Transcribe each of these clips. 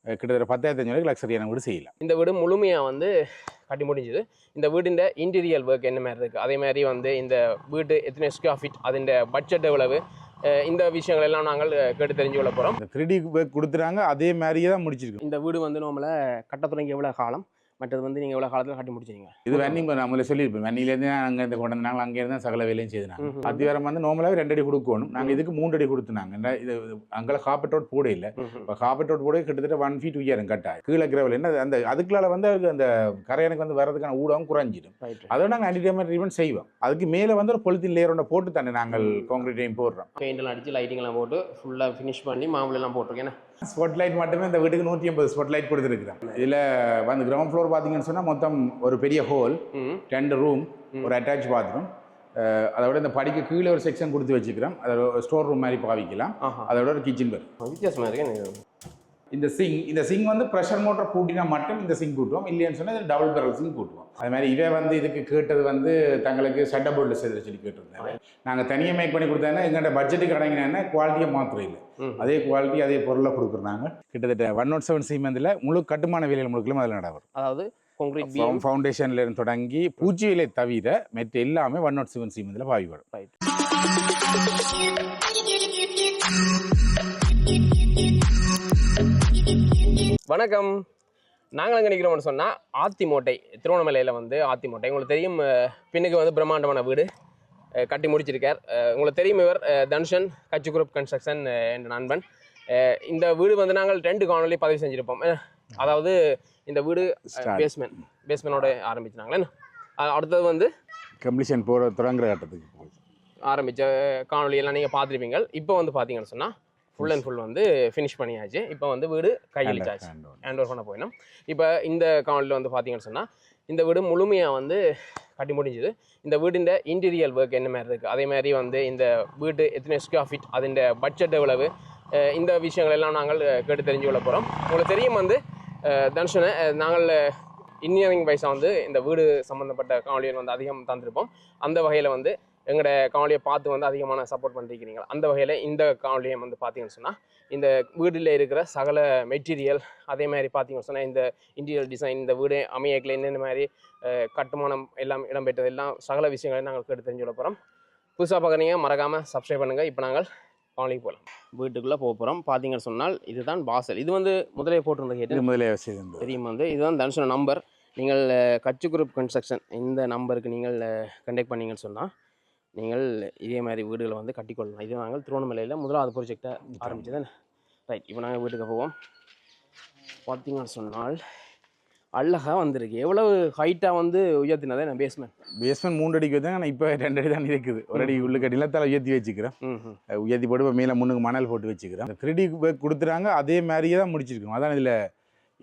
கிட்டத்தட்ட 10,500 லக்ஸரியான வீடு செய்யலாம். இந்த வீடு முழுமையாக வந்து கட்டி முடிஞ்சுது. இந்த வீடின் இன்டீரியல் ஒர்க் என்ன மாதிரி இருக்குது, அதே மாதிரி வந்து இந்த வீடு எத்தனை ஸ்கொயர் ஃபீட், அதன் பட்ஜெட் எவ்வளவு, இந்த விஷயங்கள் எல்லாம் நாங்கள் கேட்டு தெரிஞ்சு கொள்ள போகிறோம். இந்த 3D ஒர்க் கொடுத்துறாங்க, அதே மாதிரியே தான் முடிச்சிருக்கோம். இந்த வீடு வந்து நம்மளை கட்ட தொடங்கி எவ்வளோ காலம், மற்றது வந்து நீங்கள் எவ்வளோ காலத்தில் கட்டி முடிச்சிங்க? இது வென்னிங் நம்மளே சொல்லியிருப்போம். வெண்ணிலேருந்து அங்கே இந்த கொண்டு வந்தாங்க, அங்கே இருந்தால் சகல வேலையும் செய்தாங்க. அத்திவாரம் வந்து நார்மலாகவே 2 அடி கொடுக்கணும். நாங்கள் இதுக்கு 3 அடி கொடுத்துனாங்க. இது அங்கே காப்பட் ரோட் போட இல்லை. இப்போ காப்பட் ரோட் போட கிட்டத்தட்ட 1 feet உயரம் கட்டாது. கீழே கிரவல் என்ன அந்த அதுக்குள்ளால வந்து அந்த கரையனுக்கு வந்து வர்றதுக்கான ஊடகம் குறைஞ்சிடும். அதோட நாங்கள் ஆன்டிடேமேஜ் ட்ரீட்மெண்ட் செய்வோம். அதுக்கு மேலே வந்து ஒரு பொலித்தீன் லேயர் ஒன்று போட்டு தானே நாங்கள் கான்கிரீட்டையும் போடுறோம். பெயிண்டெல்லாம் அடித்து லைட்டிங்லாம் போட்டு ஃபுல்லாக ஃபினிஷ் பண்ணி மாம்பழம்லாம் போட்டிருக்கேன். ஸ்பாட் லைட் மட்டுமே இந்த வீட்டுக்கு 150 ஸ்பாட் லைட் கொடுத்துருக்குறேன். இதில் வந்து கிரவுண்ட் ஃப்ளோர் பார்த்தீங்கன்னு சொன்னால் மொத்தம் ஒரு பெரிய ஹோல், 2 ரூம், ஒரு அட்டாச் பாத்ரூம், அதோட இந்த படிக்க கீழே ஒரு செக்ஷன் கொடுத்து வச்சுக்கிறோம். அதோட ஸ்டோர் ரூம் மாதிரி பாவிக்கலாம். அதோட ஒரு கிச்சன் வரும். வித்தியாசமாக இருக்கு. இந்த சிங் வந்து ப்ரெஷர் மோட்டர் கூட்டினா மட்டும் இந்த சிங் கூட்டுவோம். இல்லைன்னு சொன்னால் இது டபுள் பேரல் சிங் கூட்டுவோம். அது மாதிரி இவே வந்து இதுக்கு கேட்டது வந்து தங்களுக்கு ஷட்டர் போர்டில் செய்து சொல்லி கேட்டிருந்தாங்க. நாங்கள் தனியாக மேக் பண்ணி கொடுத்தாங்கன்னா எங்கள்கிட்ட பட்ஜெட்டுக்கு அடங்கினா குவாலிட்டியை மாத்திரம் இல்லை, அதே குவாலிட்டி அதே பொருளை கொடுக்குறாங்க. கிட்டத்தட்ட 107 சீமெந்தில் முழு கட்டுமான வேலைகள் முழுக்களும் அதில் நடவரும். அதாவது ஃபவுண்டேஷன்ல இருந்து தொடங்கி பூச்சி வேலை தவிர மற்ற எல்லாமே 107 சீமெந்தில் பாவிப்படும். வணக்கம். நாங்கள் எங்கே நிற்கிறோம்னு சொன்னால் ஆத்திமோட்டை, திருவண்ணாமலையில் வந்து ஆத்திமோட்டை. உங்களுக்கு தெரியும், பின்னுக்கு வந்து பிரம்மாண்டமான வீடு கட்டி முடிச்சிருக்கார். உங்களுக்கு தெரியும், இவர் தனுஷன் கட்சி குரூப் கன்ஸ்ட்ரக்ஷன் என்ற நண்பன். இந்த வீடு வந்து நாங்கள் 2 காணொலி பதிவு செஞ்சுருப்போம். அதாவது இந்த வீடு பேஸ்மெண்டோட ஆரம்பிச்சினாங்களே, அடுத்தது வந்து கம்ப்ளீஷன் போகிற தொடங்குற கட்டத்துக்கு ஆரம்பித்த காணொலியெல்லாம் நீங்கள் பார்த்துருப்பீங்க. இப்போ வந்து பார்த்தீங்கன்னு சொன்னால் ஃபுல் அண்ட் ஃபுல் வந்து ஃபினிஷ் பண்ணியாச்சு. இப்போ வந்து வீடு கையளிச்சாச்சு, ஹேண்ட் ஓவர் பண்ண போயிடும். இப்போ இந்த காணொலியில் வந்து பார்த்தீங்கன்னு சொன்னால் இந்த வீடு முழுமையாக வந்து கட்டி முடிஞ்சுது. இந்த வீடின் இன்டீரியல் ஒர்க் என்ன மாதிரி இருக்குது, அதே மாதிரி வந்து இந்த வீடு எத்தனை ஸ்கொயர் ஃபீட், அதன் பட்ஜெட் எவ்வளவு, இந்த விஷயங்கள் எல்லாம் நாங்கள் கேட்டு தெரிஞ்சு கொள்ள போகிறோம். உங்களுக்கு தெரியும், வந்து தனுஷனை நாங்கள் இன்ஜினியரிங் வைஸாக வந்து இந்த வீடு சம்மந்தப்பட்ட காணொலியை வந்து அதிகம் தந்திருப்போம். அந்த வகையில் வந்து எங்களோட காணொலியை பார்த்து வந்து அதிகமான சப்போர்ட் பண்ணிருக்கிறீங்க. அந்த வகையில் இந்த காணொலியை வந்து பார்த்தீங்கன்னு சொன்னால் இந்த வீட்டில் இருக்கிற சகல மெட்டீரியல், அதே மாதிரி பார்த்தீங்கன்னு சொன்னால் இந்த இன்டீரியல் டிசைன், இந்த வீடு அமையக்கில் என்னென்ன மாதிரி கட்டுமானம் எல்லாம் இடம்பெற்றது எல்லாம் சகல விஷயங்களையும் நாங்கள் கேட்டு தெரிஞ்சு கொள்ள போகிறோம். புதுசாக பார்க்குறீங்க, மறக்காமல் சப்ஸ்கிரைப் பண்ணுங்கள். இப்போ நாங்கள் காணொலிக்கு போகலாம். வீட்டுக்குள்ளே போக போகிறோம். பார்த்தீங்கன்னு சொன்னால் இதுதான் வாசல். இது வந்து முதலே போட்டிருந்த கேட்டு முதலே தெரியும், வந்து இதுதான் தனுஷன நம்பர். நீங்கள் கட்சி குரூப் கன்ஸ்ட்ரக்ஷன் இந்த நம்பருக்கு நீங்கள் கண்டெக்ட் பண்ணிங்கன்னு சொன்னால் நீங்கள் இதே மாதிரி வீடுகளை வந்து கட்டிக்கொள்ளலாம். இது நாங்கள் திருவண்ணாமலையில் முதலாவது ப்ராஜெக்டை ஆரம்பிச்சது. ரைட், இப்போ நாங்கள் வீட்டுக்கு போவோம். பார்த்தீங்கன்னு சொன்னால் அழகாக வந்திருக்கு. எவ்வளவு ஹைட்டாக வந்து உயர்த்தினதே நான் பேஸ்மெண்ட் 3 அடிக்கு வந்து, ஆனால் இப்போ 2 அடி தான் இருக்குது. ஒரு அடி உள்ளுக்கு நிலத்தால் உயர்த்தி வச்சுக்கிறேன். உயர்த்தி போட்டு மேலே முன்னுக்கு மணல் போட்டு வச்சுக்கிறேன். 3D ஒர்க் கொடுத்துறாங்க, அதே மாதிரியே தான் முடிச்சிருக்கோம். அதான் இதில்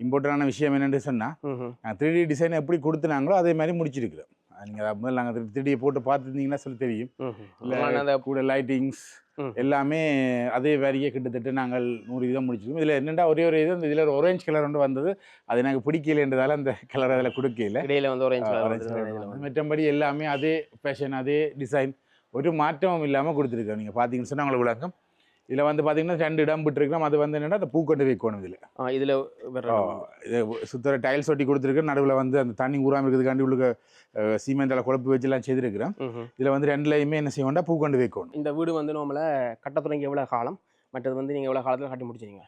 இம்பார்ட்டண்டான விஷயம் என்னென்னு சொன்னால் 3D டிசைன் எப்படி கொடுத்துனாங்களோ அதே மாதிரி முடிச்சிருக்கிறோம். நீங்கள் முதல்ல நாங்கள் 3D போட்டு பார்த்துருந்தீங்கன்னா சொல்லி தெரியும். இல்லை கூட லைட்டிங்ஸ் எல்லாமே அதே வேறையே கிட்டத்தட்ட நாங்கள் 100% முடிச்சிருக்கோம். இதில் என்னென்னா ஒரே ஒரு இது, இதில் ஒரு ஆரஞ்சு கலர் ஒன்று வந்தது. அது எனக்கு பிடிக்கலன்றதால அந்த கலர் அதில் கொடுக்கல. இடையில வந்து ஆரஞ்சு மற்றபடி எல்லாமே அதே ஃபேஷன், அதே டிசைன், ஒரு மாற்றமும் இல்லாமல் கொடுத்துருக்கோம். நீங்கள் பார்த்தீங்கன்னு சொன்னால் உங்களுக்கு விளக்கம். இதில் வந்து பார்த்தீங்கன்னா 2 இடம் விட்டுருக்கோம். அது வந்து என்னென்னா அந்த பூக்கொண்டு வைக்கணும். இதில் சுத்தர டைல்ஸ் ஒட்டி கொடுத்துருக்கேன். நடுவில் வந்து அந்த தண்ணி ஊறாமல் இருக்கிறதுக்காண்டி உள்ள சீமெண்டால் குழப்பு வச்சுலாம் செய்திருக்கிறேன். இதில் வந்து 2லையுமே என்ன செய்வோம்னா பூக்கொண்டு வைக்கணும். இந்த வீடு வந்து நம்மளை கட்ட தொடங்கி எவ்வளோ காலம், மற்றது வந்து நீங்கள் எவ்வளோ காலத்தில் கட்டி முடிச்சிங்க?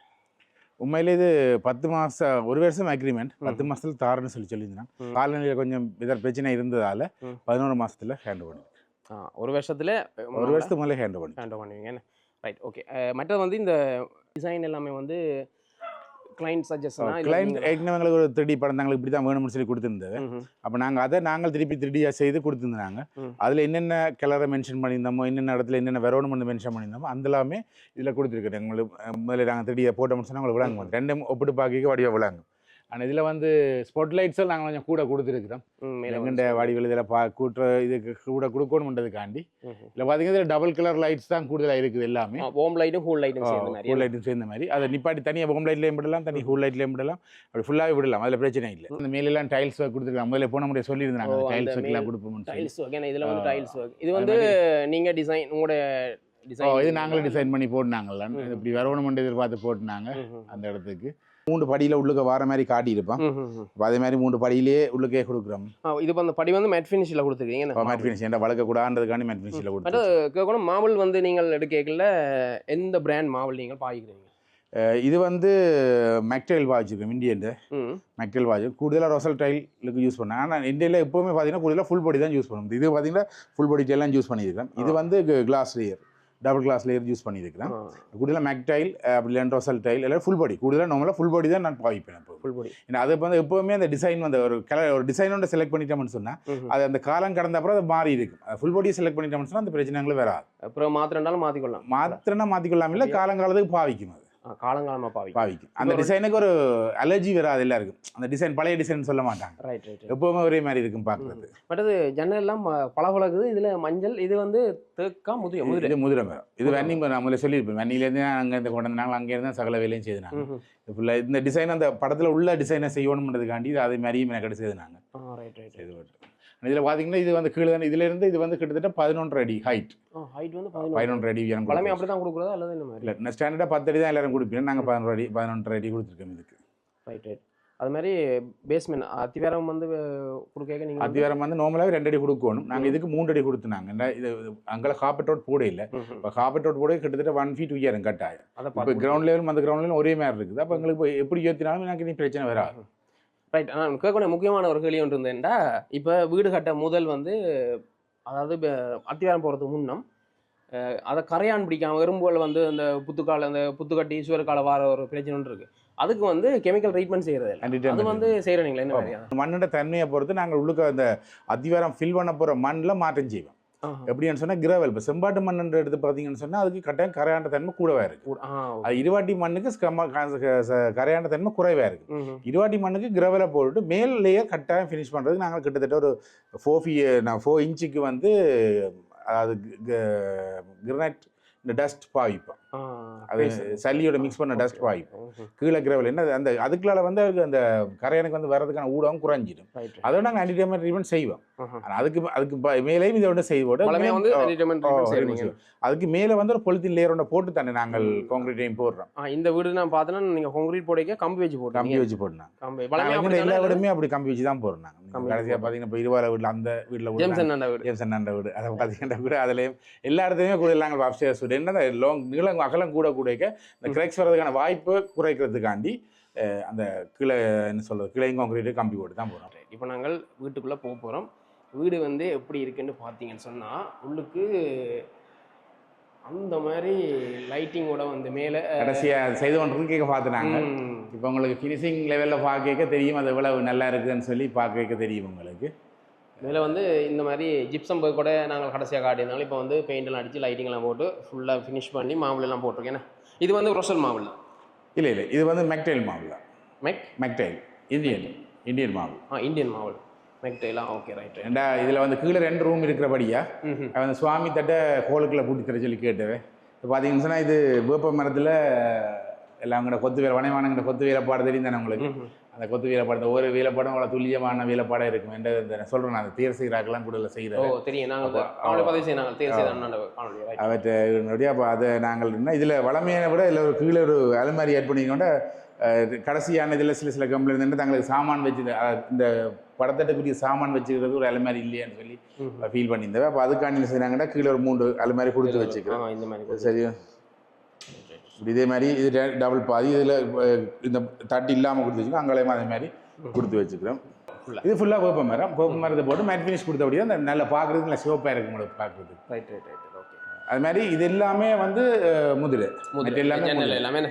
உண்மையிலே இது 10 மாதம் 1 வருஷம் அக்ரிமெண்ட், 10 மாதத்தில் தாருன்னு சொல்லியிருந்தேன். காலநிலையில் கொஞ்சம் பிரச்சனை இருந்ததால் 11 மாதத்தில் ஹேண்ட் பண்ணி 1 வருஷத்தில் 1 வருஷத்துக்கு முதல்ல ஹேண்ட் பண்ணுவீங்க. Right, okay. மற்றது வந்து இந்த டிசைன் எல்லாமே வந்து கிளைண்ட் சஜஷனா, கிளைண்ட் ஏற்கனவே ஒரு 3D படம் தாங்களுக்கு இப்படி தான் வேணும்னு சொல்லி கொடுத்துருந்தது. அப்போ நாங்கள் திருப்பி 3Dயாக செய்து கொடுத்துருந்தாங்க. அதில் என்னென்ன கலரை மென்ஷன் பண்ணியிருந்தோமோ, என்னென்ன இடத்துல என்னென்ன வரணும்னு மென்ஷன் பண்ணியிருந்தோமோ அந்த எல்லாமே இதில் கொடுத்துருக்கேன். எங்களுக்கு முதல்ல நாங்கள் 3D போட்டோம்னு சொன்னால் உங்களுக்கு விளங்கும். 2 ஒப்பிட்டு பார்க்க வடிவாக விளங்கும். ஆனால் இதில் வந்து ஸ்பாட் லைட்ஸும் நாங்கள் கொஞ்சம் கூட கொடுத்துருக்குறோம். எங்கண்ட வடிவில் இதில் கூட்டுற இதுக்கு கூட கொடுக்கணுன்றதுக்காண்டி இல்லை பார்த்தீங்கன்னா இதில் டபுள் கலர் லைட்ஸ் தான் கூடுதலாக இருக்குது. எல்லாமே ஹோம் லைட்டும் ஹூல் லைட்டும் சேர்ந்த மாதிரி அதை நிப்பாட்டி தனியாக ஹோம் லைட்லேயும் விடலாம், தனி ஹூல் லைட்லேயும் விடலாம், அப்படி ஃபுல்லாகவே விடலாம். அதில் பிரச்சனை இல்லை. இந்த மேலெல்லாம் டைல்ஸ் ஒர்க் கொடுத்துருக்காங்க. முதல்ல போன முறையை சொல்லியிருந்தாங்க டைல்ஸ் ஒர்க்லாம் கொடுப்போம். டைல்ஸ் ஒர்க், ஏன்னா இதில் வந்து டைல்ஸ் ஒர்க் இது வந்து நீங்கள் டிசைன் உங்களோட இது நாங்களே டிசைன் பண்ணி போட்டுனாங்கல்ல. இப்படி வரணுமென்று எதிர்பார்த்து போட்டுனாங்க அந்த இடத்துக்கு. 3 படியில் உள்ளுக்க வர மாதிரி காட்டியிருப்பான். இப்போ அதே மாதிரி 3 படியிலேயே உள்ளுக்கே கொடுக்குறோம். இது அந்த படி வந்து மேட் ஃபினிஷில் கொடுத்துருக்கீங்க. மேட் ஃபினிஷ் என்ன வளர்க்கக்கூடாதுன்றதுக்காண்டி மேட் ஃபினிஷில் கொடுத்து. மாவல் வந்து நீங்கள் எடுக்கல எந்த பிராண்ட் மாவல் நீங்கள் பாய்க்கிறீங்க? இது வந்து மெக்டைல் வாட்சிருக்கோம். இந்தியன் மெக்டைல் வாட்ச் கூடுதலாக ரொசல் டைலுக்கு யூஸ் பண்ணேன். ஆனால் இந்தியாவில் எப்போவுமே பார்த்தீங்கன்னா கூடுதலாக ஃபுல் பாடி தான் யூஸ் பண்ணுவோம். இது பார்த்தீங்கன்னா ஃபுல் பாடி டைலாம் யூஸ் பண்ணியிருக்கேன். இது வந்து glass layer, double glass layer use பண்ணியிருக்கிறேன். கூடுதலாக மெக்டைல் அப்படி இல்லைன்னா ரொசல் டைல் எல்லாம் ஃபுல் பாடி. கூடுதலாக நார்மலாக ஃபுல் பாடி தான் நான் பாவிப்பேன். இப்போ ஃபுல் பாடி ஏன்னா அது வந்து எப்போவுமே அந்த டிசைன் வந்து ஒரு டிசைனோட செலக்ட் பண்ணிட்டோம்னு சொன்னால் அது அந்த காலம் கடந்த அப்புறம் அது மாறி இருக்கும். ஃபுல் பாடியை செலக்ட் பண்ணிட்டோம்னு சொன்னால் அந்த பிரச்சனைகளும் வராது. அப்புறம் மாத்திரண்டாலும் மாற்றிக்கொள்ளாமல் இல்லை காலங்காலத்துக்கு பாவிக்கும். அது காலங்காலமாக பாவிக்கும். அந்த டிசைனுக்கு ஒரு அலர்ஜி வராது. எல்லாருக்கும் அந்த டிசைன் பழைய டிசைன் சொல்ல மாட்டாங்க. ரைட். எப்பவுமே ஒரே மாதிரி இருக்கும் பார்க்குறது. பட் அது ஜன்னல் எல்லாம் பளபளக்குது. இதில் மஞ்சள். இது வந்து தேக்கா இது முதிரை மரம். இது வெண்ணி நான் முதல்ல சொல்லியிருப்பேன். வெண்ணிலேருந்து அங்கே இருந்து கொண்டு வந்தாங்க. அங்கே இருந்தால் சகல வேலையும் செய்தாங்க. ஃபுல்லாக இந்த டிசைன் அந்த படத்தில் உள்ள டிசைனை செய்யணுன்றதுக்காண்டி இது அதே மாதிரியும் எனக்கு செய்தாங்க. இது இதில் பார்த்தீங்கன்னா இது வந்து கீழே தானே. இதுலேருந்து இது வந்து கிட்டத்தட்ட 11 அடி ஹைட். ஹைட் வந்து 11 அடி உயரம். பழமை அப்படி தான் கொடுக்குறதா அல்லது என்ன மாதிரி? இல்லை ஸ்டாண்டர்டாக 10 அடி தான் எல்லாரும் கொடுப்பீங்க. நாங்கள் 11 அடி கொடுத்துருக்கோம் இதுக்கு. ரைட். அது மாதிரி பேஸ்மெண்ட் அத்திவாரம் வந்து கொடுக்க நீங்கள் அத்திவாரம் வந்து நார்மலாகவே 2 அடி கொடுக்கணும். நாங்கள் இதுக்கு 3 அடி கொடுத்துனாங்க. இது அங்கே காப்பெட் ரோட் போட இல்லை. இப்போ காப்பெட் ரோட் போட கிட்டத்தட்ட 1 ஃபீட் உயரம் கட்டாயம். இப்போ கிரவுண்ட் லெவலும் அந்த கிரவுண்ட் லெவலும் ஒரே மாதிரி இருக்குது. அப்போ எங்களுக்கு எப்படி ஏற்றினாலும் எனக்கு நீ பிரச்சனை வராது. ரைட். ஆனால் கேட்கக்கூடிய முக்கியமான ஒரு கேள்வி ஒன்று இருந்தேன்டா, இப்போ வீடு கட்ட முதல் வந்து அதாவது அத்திவாரம் போகிறதுக்கு முன்னம் அதை கரையான் பிடிக்காம எறும்புகள் வந்து அந்த புத்துக்கட்டி சுவர்கால வார ஒரு பிரச்சனை ஒன்று இருக்குது. அதுக்கு வந்து கெமிக்கல் ட்ரீட்மெண்ட் செய்கிறது அது வந்து செய்கிறீங்களா? என்ன மாதிரியா? மண்ணோட தன்மையை பொறுத்து நாங்கள் உள்ளுக்க அந்த அத்திவாரம் ஃபில் பண்ண போகிற மண்ணில் மாற்றம் செய்வோம். எப்படின்னு சொன்னால் கிரவல் இப்போ செம்பாட்டு மண் எடுத்து பார்த்தீங்கன்னு சொன்னால் அதுக்கு கட்டாயம் கரையாண்ட தன்மை கூடவே இருக்குது. அது இருவாட்டி மண்ணுக்கு கரையாண்ட தன்மை குறைவாக இருக்குது. இருவாட்டி மண்ணுக்கு கிரவலை போட்டு மேல் லேயர் கட்டாயம் ஃபினிஷ் பண்ணுறதுக்கு நாங்கள் கிட்டத்தட்ட ஒரு 4 இன்ச்சுக்கு வந்து அதாவது கிரனைட் இந்த டஸ்ட் பாவிப்போம். அது சல்லியோட மிக்ஸ் பண்ண டஸ்ட் பாவிப்போம். கீழே கிரவல் என்ன அந்த அதுக்குள்ளால வந்து அந்த கரையானுக்கு வந்து வர்றதுக்கான ஊடகம் குறைஞ்சிடும். அதோட நாங்கள் ஆன்டிடேமேட் ட்ரீட்மெண்ட் செய்வோம். அதுக்கு மேலேயும் இதை ஒன்று செய்வோம். அதுக்கு மேலே வந்து ஒரு பொலித்தீன் லேயர் ஒன்று போட்டு தானே நாங்கள் கான்கிரீட்டையும் போடுறோம். இந்த வீடு நான் பார்த்தோன்னா நீங்கள் கான்கிரீட் போட கம்பி வச்சு போட்டோம். எல்லா வீடுமே அப்படி கம்பி வச்சு தான் போடுறோம். நாங்கள் கடைசியாக பார்த்தீங்கன்னா இப்போ 20 வீட்டில் அந்த வீட்டில் ஜெம்சன் வீடு அதை பார்த்தீங்கன்னா கூட அதுலேயும் எல்லா இடத்துலையுமே கூட நாங்கள் அப்ஸ்டேர்ஸ் வீடு என்ன நீளம் அகலம் கூட இந்த கிராக்ஸ் வர்றதுக்கான வாய்ப்பு குறைக்கிறதுக்காண்டி அந்த கீழே என்ன சொல்கிறது கிளையும் கான்கிரீட்டு கம்பி போட்டு தான் போகிறோம். இப்போ நாங்கள் வீட்டுக்குள்ளே போக போகிறோம். வீடு வந்து எப்படி இருக்குன்னு பார்த்தீங்கன்னு சொன்னால் உள்ளுக்கு அந்த மாதிரி லைட்டிங்கோட வந்து மேலே கடைசியாக செய்து கொண்டு கேட்க பார்த்துனாங்க. இப்போ உங்களுக்கு ஃபினிஷிங் லெவலில் பார்க்க தெரியும் அது எவ்வளவு நல்லா இருக்குதுன்னு சொல்லி பார்க்க தெரியும் உங்களுக்கு. இதில் வந்து இந்த மாதிரி ஜிப்சம் போய் கூட நாங்கள் கடைசியாக காட்டியிருந்தாலும் இப்போ வந்து பெயிண்டெல்லாம் அடித்து லைட்டிங்லாம் போட்டு ஃபுல்லாக ஃபினிஷ் பண்ணி மாவுளெல்லாம் போட்டிருக்கேன். இது வந்து ரொசல் மாவுல இல்லை இது வந்து மெக்டைல் மாவுல. மெக்டைல் இந்தியன் மாவு. இந்தியன் மாவு மெக்டைலாம். Okay right. ஏண்டா இதில் வந்து கீழே 2 ரூம் இருக்கிறபடியா அந்த சுவாமி தட்டை ஹோலுக்குள்ளே பூட்டி தர சொல்லி கேட்டவே. இப்போ பார்த்தீங்கன்னு சொன்னால் இது வேப்ப மரத்தில் எல்லாம் அங்கே கொத்து வேலை வனைவானங்கிற கொத்து வேலைப்பாடு தெரியும் தானே உங்களுக்கு. அந்த கொத்து வேலைப்பாடு ஒவ்வொரு வேலைப்பாடும் அவ்வளோ துல்லியமான வேலைப்பாடாக இருக்கும். என்ற சொல்கிறேன் நான் தேர் செய்கிறாக்கெல்லாம் கூட செய்கிறேன். தெரியும் அவற்றை அப்போ அதை நாங்கள் இதில் வளமையான விட இல்லை ஒரு கீழே ஒரு அலமாரி ஆட் பண்ணிக்கொண்ட கடைசியான இதில் சில கம்பெனி இருந்து தங்களுக்கு சாமான் வச்சு இந்த படத்தட்டுக்குரிய சாமான் வச்சுக்கிறது ஒரு அலமாரி இல்லையான்னு சொல்லி ஃபீல் பண்ணியிருந்தேன். அப்போ அதுக்காண்டி செய்கிறாங்கன்னா கீழே ஒரு 3 அலமாரி கொடுத்து வச்சுக்கிறேன். இந்த மாதிரி சரி இதே மாதிரி இது டபுள் பாதி இதில் இந்த தட்டு இல்லாமல் கொடுத்து வச்சுக்கோம். அங்கேயும் அதே மாதிரி கொடுத்து வச்சுக்கிறோம். இது ஃபுல்லாக வேப்ப மரத்தை போட்டு மேட் ஃபினிஷ் கொடுத்தபடியே அந்த நல்லா பார்க்குறதுக்கு நல்லா சிவப்பாக இருக்கும் உங்களுக்கு பார்க்குறது. ரைட். ஓகே. அது மாதிரி இது எல்லாமே வந்து முதிரை எல்லாமே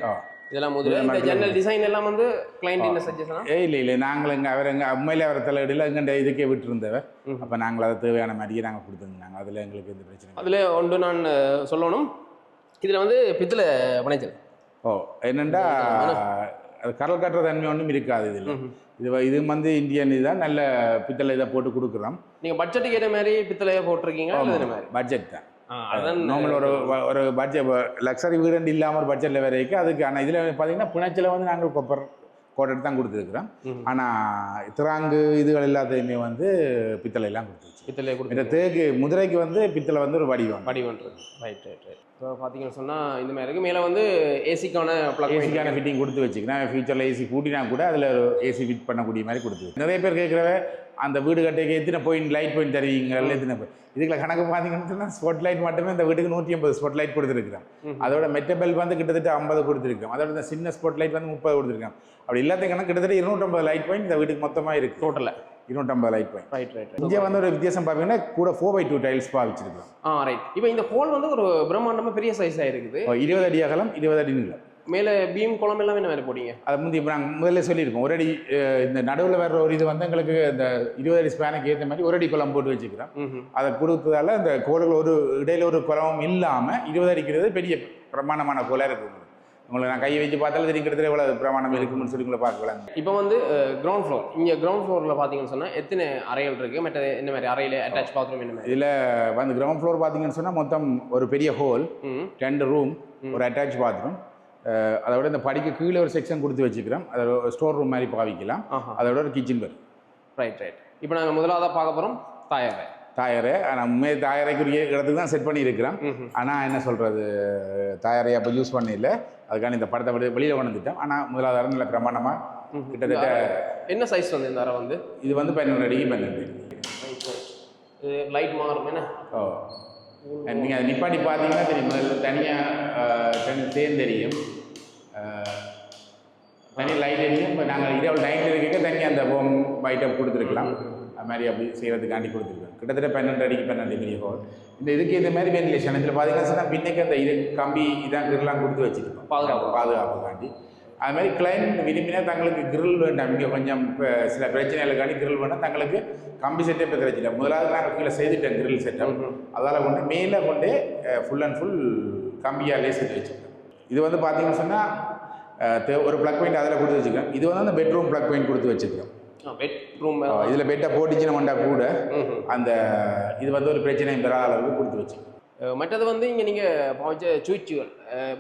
இதெல்லாம் முதல்ல இந்த ஜன்னல் டிசைன் எல்லாம் வந்து கிளையண்ட் என்ன சஜஷனா? இல்லை நாங்கள் எங்கள் உண்மையிலே அவரை தலையடியில் எங்கள் இதுக்கே விட்டுருந்தவர். அப்போ நாங்கள் அதை தேவையான மாதிரியே நாங்கள் கொடுத்துருந்தாங்க. அதில் எங்களுக்கு எந்த பிரச்சனை அதில் ஒன்று நான் சொல்லணும். இதில் வந்து பித்தளை பனைச்சல் என்னென்னா அது கடல் கட்டுற தன்மை ஒன்றும் இருக்காது இதில். இது வந்து இந்தியன் இதுதான் நல்ல பித்தளை இதை போட்டு கொடுக்குறோம். நீங்கள் பட்ஜெட்டுக்கு ஏற்ற மாதிரி பித்தளையை போட்டிருக்கீங்க? பட்ஜெட் தான் நார்மல் ஒரு பட்ஜெட் லக்ஸரி வீடு இல்லாமல் ஒரு பட்ஜெட்டில் வரைக்கும் அதுக்கு. ஆனால் இதில் பார்த்தீங்கன்னா பிணைச்சில் வந்து நாங்கள் கொப்பர் கோட்டட் தான் கொடுத்துருக்குறோம். ஆனால் திராங்கு இதுகள் எல்லாத்தையுமே வந்து பித்தளை எல்லாம் கொடுத்துருச்சு. பித்தளை கொடுத்து இந்த தேக்கு முதிரைக்கு வந்து பித்தளை வந்து ஒரு வடிவம் இருக்கு. Right right right. இப்போ பார்த்தீங்கன்னு சொன்னால் இந்த மாதிரி இருக்குது. மேலே வந்து ஏசிக்கான ப்ளக் ஏசிக்கான ஃபிட்டிங் கொடுத்து வச்சுக்கிறேன். ஃபியூச்சரில் ஏசி கூட்டினா கூட அதில் ஏசி ஃபிட் பண்ணக்கூடிய மாதிரி கொடுத்து. நிறைய பேர் கேட்குறவ அந்த வீடு கட்டைக்கு எத்தனை பாயிண்ட் லைட் பாயிண்ட் தருவீங்க, எத்தனை இதுக்குள்ள கணக்கு பார்த்தீங்கன்னு சொன்னால் ஸ்பாட் லைட் மட்டுமே இந்த வீட்டுக்கு 150 ஸ்பாட் லைட் கொடுத்துருக்குறேன். அதோட மெட்டபெல் வந்து கிட்டத்தட்ட 50 கொடுத்துருக்கோம். அதோட இந்த சின்ன ஸ்பாட் லைட் வந்து 30 கொடுத்துருக்கேன். அப்படி எல்லாத்தையும் கணக்கு கிட்டத்தட்ட 250 லைட் பாயிண்ட் இந்த வீட்டுக்கு மொத்தமாக இருக்குது. டோட்டலாக 250 லைட் பாயிண்ட். Right right. இங்கே வந்து ஒரு வித்தியாசம் பார்த்தீங்கன்னா கூட 4x2 டைல்ஸ் பாவிச்சிருக்கோம். ரைட். இப்போ இந்த ஹோல் வந்து ஒரு பிரம்மாண்டமாக பெரிய சைஸாக இருக்குது. 20 அடி அகலம் 20 அடி நீளம். மேலே பீம் குளம் எல்லாமே என்ன மாதிரி போட்டீங்க? அதை முந்தி இப்போ நாங்கள் முதல்ல சொல்லியிருக்கோம். ஒரு அடி இந்த நடுவில் வர்ற ஒரு இது வந்து எங்களுக்கு இந்த 20 அடி ஸ்பேனுக்கு ஏற்ற மாதிரி ஒரு அடி குளம் போட்டு வச்சுக்கிறோம். அதை கொடுத்ததால இந்த கோளுகள் ஒரு இடையில ஒரு குளமும் இல்லாமல் 20 அடிக்கிறது பெரிய பிரமாணமான கோலாக இருக்குது. உங்களுக்கு நான் கையை வச்சு பார்த்தாலும் தெரியும் கிட்டத்தட்ட எவ்வளோ பிரமாணம் இருக்குன்னு சொல்லி உங்களை பார்க்கலாம். இப்போ வந்து கிரவுண்ட் ஃப்ளோர், இங்கே கிரவுண்ட் ஃப்ளோரில் பார்த்தீங்கன்னு சொன்னால் எத்தனை அறைகள் இருக்குது? மற்ற என்ன மாதிரி அறையில் அட்டாச் பாத்ரூம் என்ன மாதிரி? இதில் வந்து கிரவுண்ட் ஃப்ளோர் பார்த்தீங்கன்னு சொன்னால் மொத்தம் ஒரு பெரிய ஹோல், 2 ரூம், ஒரு அட்டாச் பாத்ரூம். அதோட இந்த படிக்க கீழே ஒரு செக்ஷன் கொடுத்து வச்சுக்கிறோம். அதோட ஸ்டோர் ரூம் மாதிரி பாவிக்கலாம். அதோட ஒரு கிச்சன் வரும். Right right. இப்போ நாங்கள் முதலாவதாக பார்க்க போகிறோம் தாயரை. ஆனால் உண்மையை தாயரைக்குரிய இடத்துக்கு தான் செட் பண்ணியிருக்கிறோம். ஆனால் என்ன சொல்கிறது, தாயரை அப்போ யூஸ் பண்ணல. அதுக்கான இந்த படத்தை வெளியில் வந்துட்டோம். ஆனால் முதலாவது அறை நல்ல பிரமாண்டமாக கிட்டத்தட்ட என்ன சைஸ் வந்து இந்த அறை வந்து இது வந்து 12 அடிக்கு 12 லைட் மாறும் என்ன? நீங்கள் அதை நிப்பாட்டி பார்த்தீங்கன்னா தெரியும். முதல்ல தனியாக தேர்ந்தெரியும், தனி லைட் எரியும். இப்போ நாங்கள் இரவு லைட் இருக்க தனியாக அந்த ஹோம் பைட்டப் கொடுத்துருக்கலாம். அது மாதிரி அப்படி செய்கிறதுக்காண்டி கொடுத்துருக்கோம். கிட்டத்தட்ட 12 அடிக்கு 12 பெரிய ஹோல். இந்த இதுக்கு இந்த மாதிரி வென்டிலேஷன் இதில் பார்த்தீங்கன்னா சொன்னால் பின்னைக்கு அந்த இது கம்பி இதான் கிரில்லாம் கொடுத்து வச்சுருக்கோம் பாதுகாப்புக்காண்டி. அது மாதிரி கிளைண்ட் விரும்பினா தங்களுக்கு கிரில் வேண்டாம். இங்கே கொஞ்சம் சில பிரச்சனைகளுக்காண்டி கிரில் வேண்டாம். தங்களுக்கு கம்பி செட்டப் பிரச்சனை. முதலாவது நாங்கள் கீழே செய்துட்டேன் கிரில் செட்டப். அதால் கொண்டு மேலே கொண்டு ஃபுல் அண்ட் ஃபுல் கம்பியாலே செஞ்சு வச்சுருக்கேன். இது வந்து பார்த்தீங்கன்னு சொன்னால் ஒரு ப்ளக் பாயிண்ட் அதில் கொடுத்து வச்சுருக்கேன். இது வந்து அந்த பெட்ரூம் ப்ளக் பாயிண்ட் கொடுத்து வச்சுருக்கேன். பெட்ரூம் இதில் பெட்டை போட்டுச்சுன்னு வந்தா கூட அந்த இது வந்து ஒரு பிரச்சனையும் பெறாத அளவுக்கு கொடுத்து வச்சுருக்கேன். மற்றது வந்து இங்கே நீங்கள் பாய்ச்ச சுவிட்சுகள்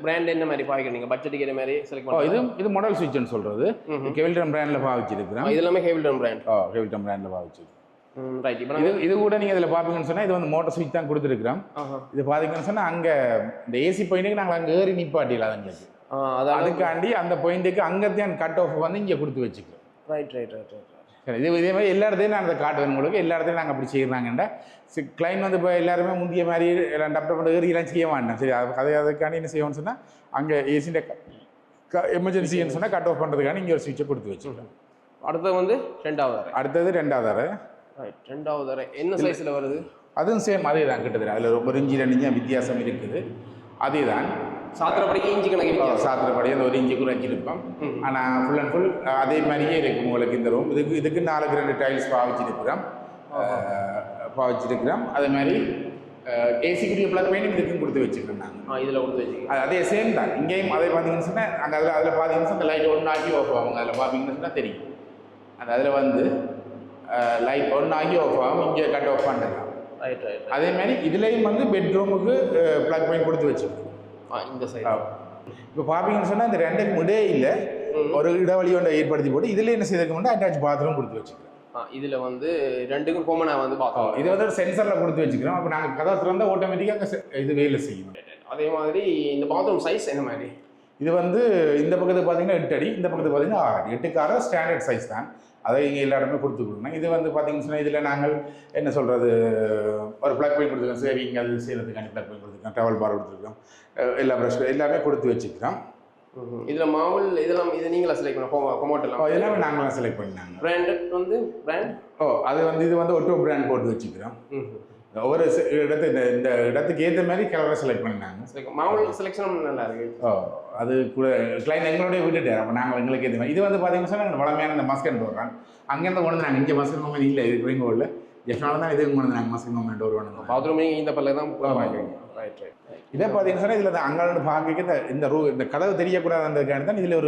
பிராண்ட் என்ன மாதிரி பாய்க்கிறீங்க? பட்ஜெட்டுக்கு என்ன மாதிரி செலக்ட் பண்ணுவோம்? இது மாடல் சுவிட்சுன்னு சொல்கிறது. கெவில்டன் பிராண்டில் பாவிச்சிருக்கிறேன். இது எல்லாமே கெவில்டன் பிராண்ட். கெவில்டன் பிராண்டில் பாவிச்சிருக்கேன். ரைட். இப்போ இது கூட நீங்கள் இதில் பார்ப்பீங்கன்னு சொன்னால் இது வந்து மோட்டர் சுவிட்ச் தான் கொடுத்துருக்குறோம். இது பார்த்தீங்கன்னு சொன்னால் அங்கே இந்த ஏசி பாயிண்ட்டுக்கு நாங்கள் அங்கே ஏறி நிப்பாட்டிடலாம். எங்களுக்கு அதுக்காண்டி அந்த பாயிண்ட்டுக்கு அங்கேத்தான் கட் ஆஃப் வந்து இங்கே கொடுத்து வச்சுக்கிறோம். Right right right right. சரி, இதே மாதிரி எல்லா இடத்தையும் நான் அதை காட்டுவேன் உங்களுக்கு. எல்லா இடத்தையும் நாங்கள் அப்படி செய்கிறாங்கண்டா கிளைண்ட் வந்து இப்போ எல்லாருமே முந்திய மாதிரி எல்லாம் டப்டப் ஏறியெல்லாம் செய்ய மாட்டேன். சரி, அதுக்காண்டி என்ன செய்வோம்னு சொன்னால் அங்கே ஏசிൻ്റെ எமர்ஜென்சின்னு சொன்னால் கட் ஆஃப் பண்ணுறதுக்காண்டி இங்கே ஒரு சுவிட்சை கொடுத்து வச்சுக்கிறேன். அடுத்தது வந்து அடுத்தது ரெண்டாவது அறை. ரைட். ரெண்டாவது அறை என்ன சைஸில் வருது? அதுவும் சேம் அதே தான் கிட்டத்தட்ட. அதில் ஒரு இன்ச்சு 2 இன்ச்சு வித்தியாசம் இருக்குது. அதே தான் சாத்திரப்படிக்கு இன்ச்சு கணக்கு சாத்திரப்படி அந்த ஒரு இன்ச்சு கூட வச்சிருப்போம். ஆனால் ஃபுல் அண்ட் ஃபுல் அதே மாதிரியே இருக்கும் உங்களுக்கு இந்த ரூம். இதுக்கு 4 டைல்ஸ் பாவிச்சிருக்கிறோம். அதே மாதிரி ஏசிக்குரிய ப்ளக் பாயிண்ட் இதுக்கும் கொடுத்து வச்சுருக்கோம். நாங்கள் இதில் கொடுத்து வச்சுருக்கோம். அதே சேம் தான் இங்கேயும். அதே பார்த்தீங்கன்னு சொன்னால் அங்கே அதில் பார்த்தீங்கன்னு சொன்னால் லைட் ஒன்று ஆகி ஆஃப் ஆகும். அதில் பார்த்தீங்கன்னு சொன்னால் தெரியும். அதில் வந்து லைட் ஒன்று ஆகி ஆஃப் ஆகும். இங்கே கட் ஆஃப் பண்ணிடலாம். Right right. அதே மாதிரி இதுலேயும் வந்து பெட்ரூமுக்கு ப்ளக் பாயிண்ட் கொடுத்து வச்சுருக்கோம். இந்த சைடு இப்போ பார்ப்பீங்கன்னு சொன்னால் இந்த ரெண்டுக்கும் இடையில ஒரு இடைவெளி ஒன்றை ஏற்படுத்தி போட்டு இதில் என்ன செய்திருக்கோம்னா அட்டாச் பாத்ரூம் கொடுத்து வச்சுக்கிறோம். இதில் வந்து ரெண்டுக்கும் கோமனாக வந்து பார்த்தோம். இது வந்து ஒரு சென்சரில் கொடுத்து வச்சுக்கிறோம். அப்போ நாங்கள் கதவை திறந்தால் ஆட்டோமேட்டிக்காக இது வேலை செய்யும். அதே மாதிரி இந்த பாத்ரூம் சைஸ் என்ன மாதிரி? இது வந்து இந்த பக்கத்துக்கு பார்த்தீங்கன்னா 8 அடி, இந்த பக்கத்துக்கு பார்த்தீங்கன்னா 6 அடி. 8க்கு 6 ஸ்டாண்டர்ட் சைஸ் தான். அதை இங்கே எல்லா இடமே கொடுத்துக்கணும். இது வந்து பார்த்தீங்கன்னு சொன்னால் இதில் நாங்கள் என்ன சொல்கிறது, ஒரு ப்ளக் பாயிண்ட் கொடுத்துருக்கோம். சேவிங் அது செய்கிறதுக்காண்டி ப்ளக் பாயிண்ட் கொடுத்துருக்கோம். ட்ராவல் பார் கொடுத்துருக்கோம். எல்லா ப்ரஷ் எல்லாமே கொடுத்து வச்சுக்கிறோம். இதில் மாவுல் இதெல்லாம் இது நீங்களா செலக்ட் பண்ண கொமோட்டெல்லாம் எல்லாமே நாங்களாம் செலக்ட் பண்ணினாங்க. பிராண்டட் வந்து பிராண்ட் அது வந்து இது வந்து ஒட்டோ பிராண்ட் போட்டு வச்சுக்கிறோம். ஒவ்வொரு இந்த இடத்துக்கு ஏற்ற மாதிரி கலரை செலக்ட் பண்ணினாங்க. மாவுல் செலெக்ஷன் நல்லா இருக்கு. அது கூட கிளைண்ட் எங்களுடைய விட்டுட்டார். அப்போ நாங்கள் எங்களுக்கு ஏற்ற மாதிரி இது வந்து பார்த்தீங்கன்னா சொன்னால் வளமையான இந்த மஸ்கன் போடுறாங்க. அங்கேருந்து கொண்டு நாங்கள் இங்கே மஸ்கன் மூமெண்ட் இல்லை இது குறிங்கோவில் ஜெஃப்னால தான் இது கொண்டு நாங்கள் மஸ்கன் மூமெண்ட் ஒரு வேணும். பாத்ரூம் இந்த பல்ல தான் வாங்கிக்கிறோம். Right right. இதை பார்த்தீங்கன்னா சொன்னால் இதில் அங்கே பார்க்க இந்த கதவு தெரியக்கூடாதுன்றதுக்காண்டி தான் இதில்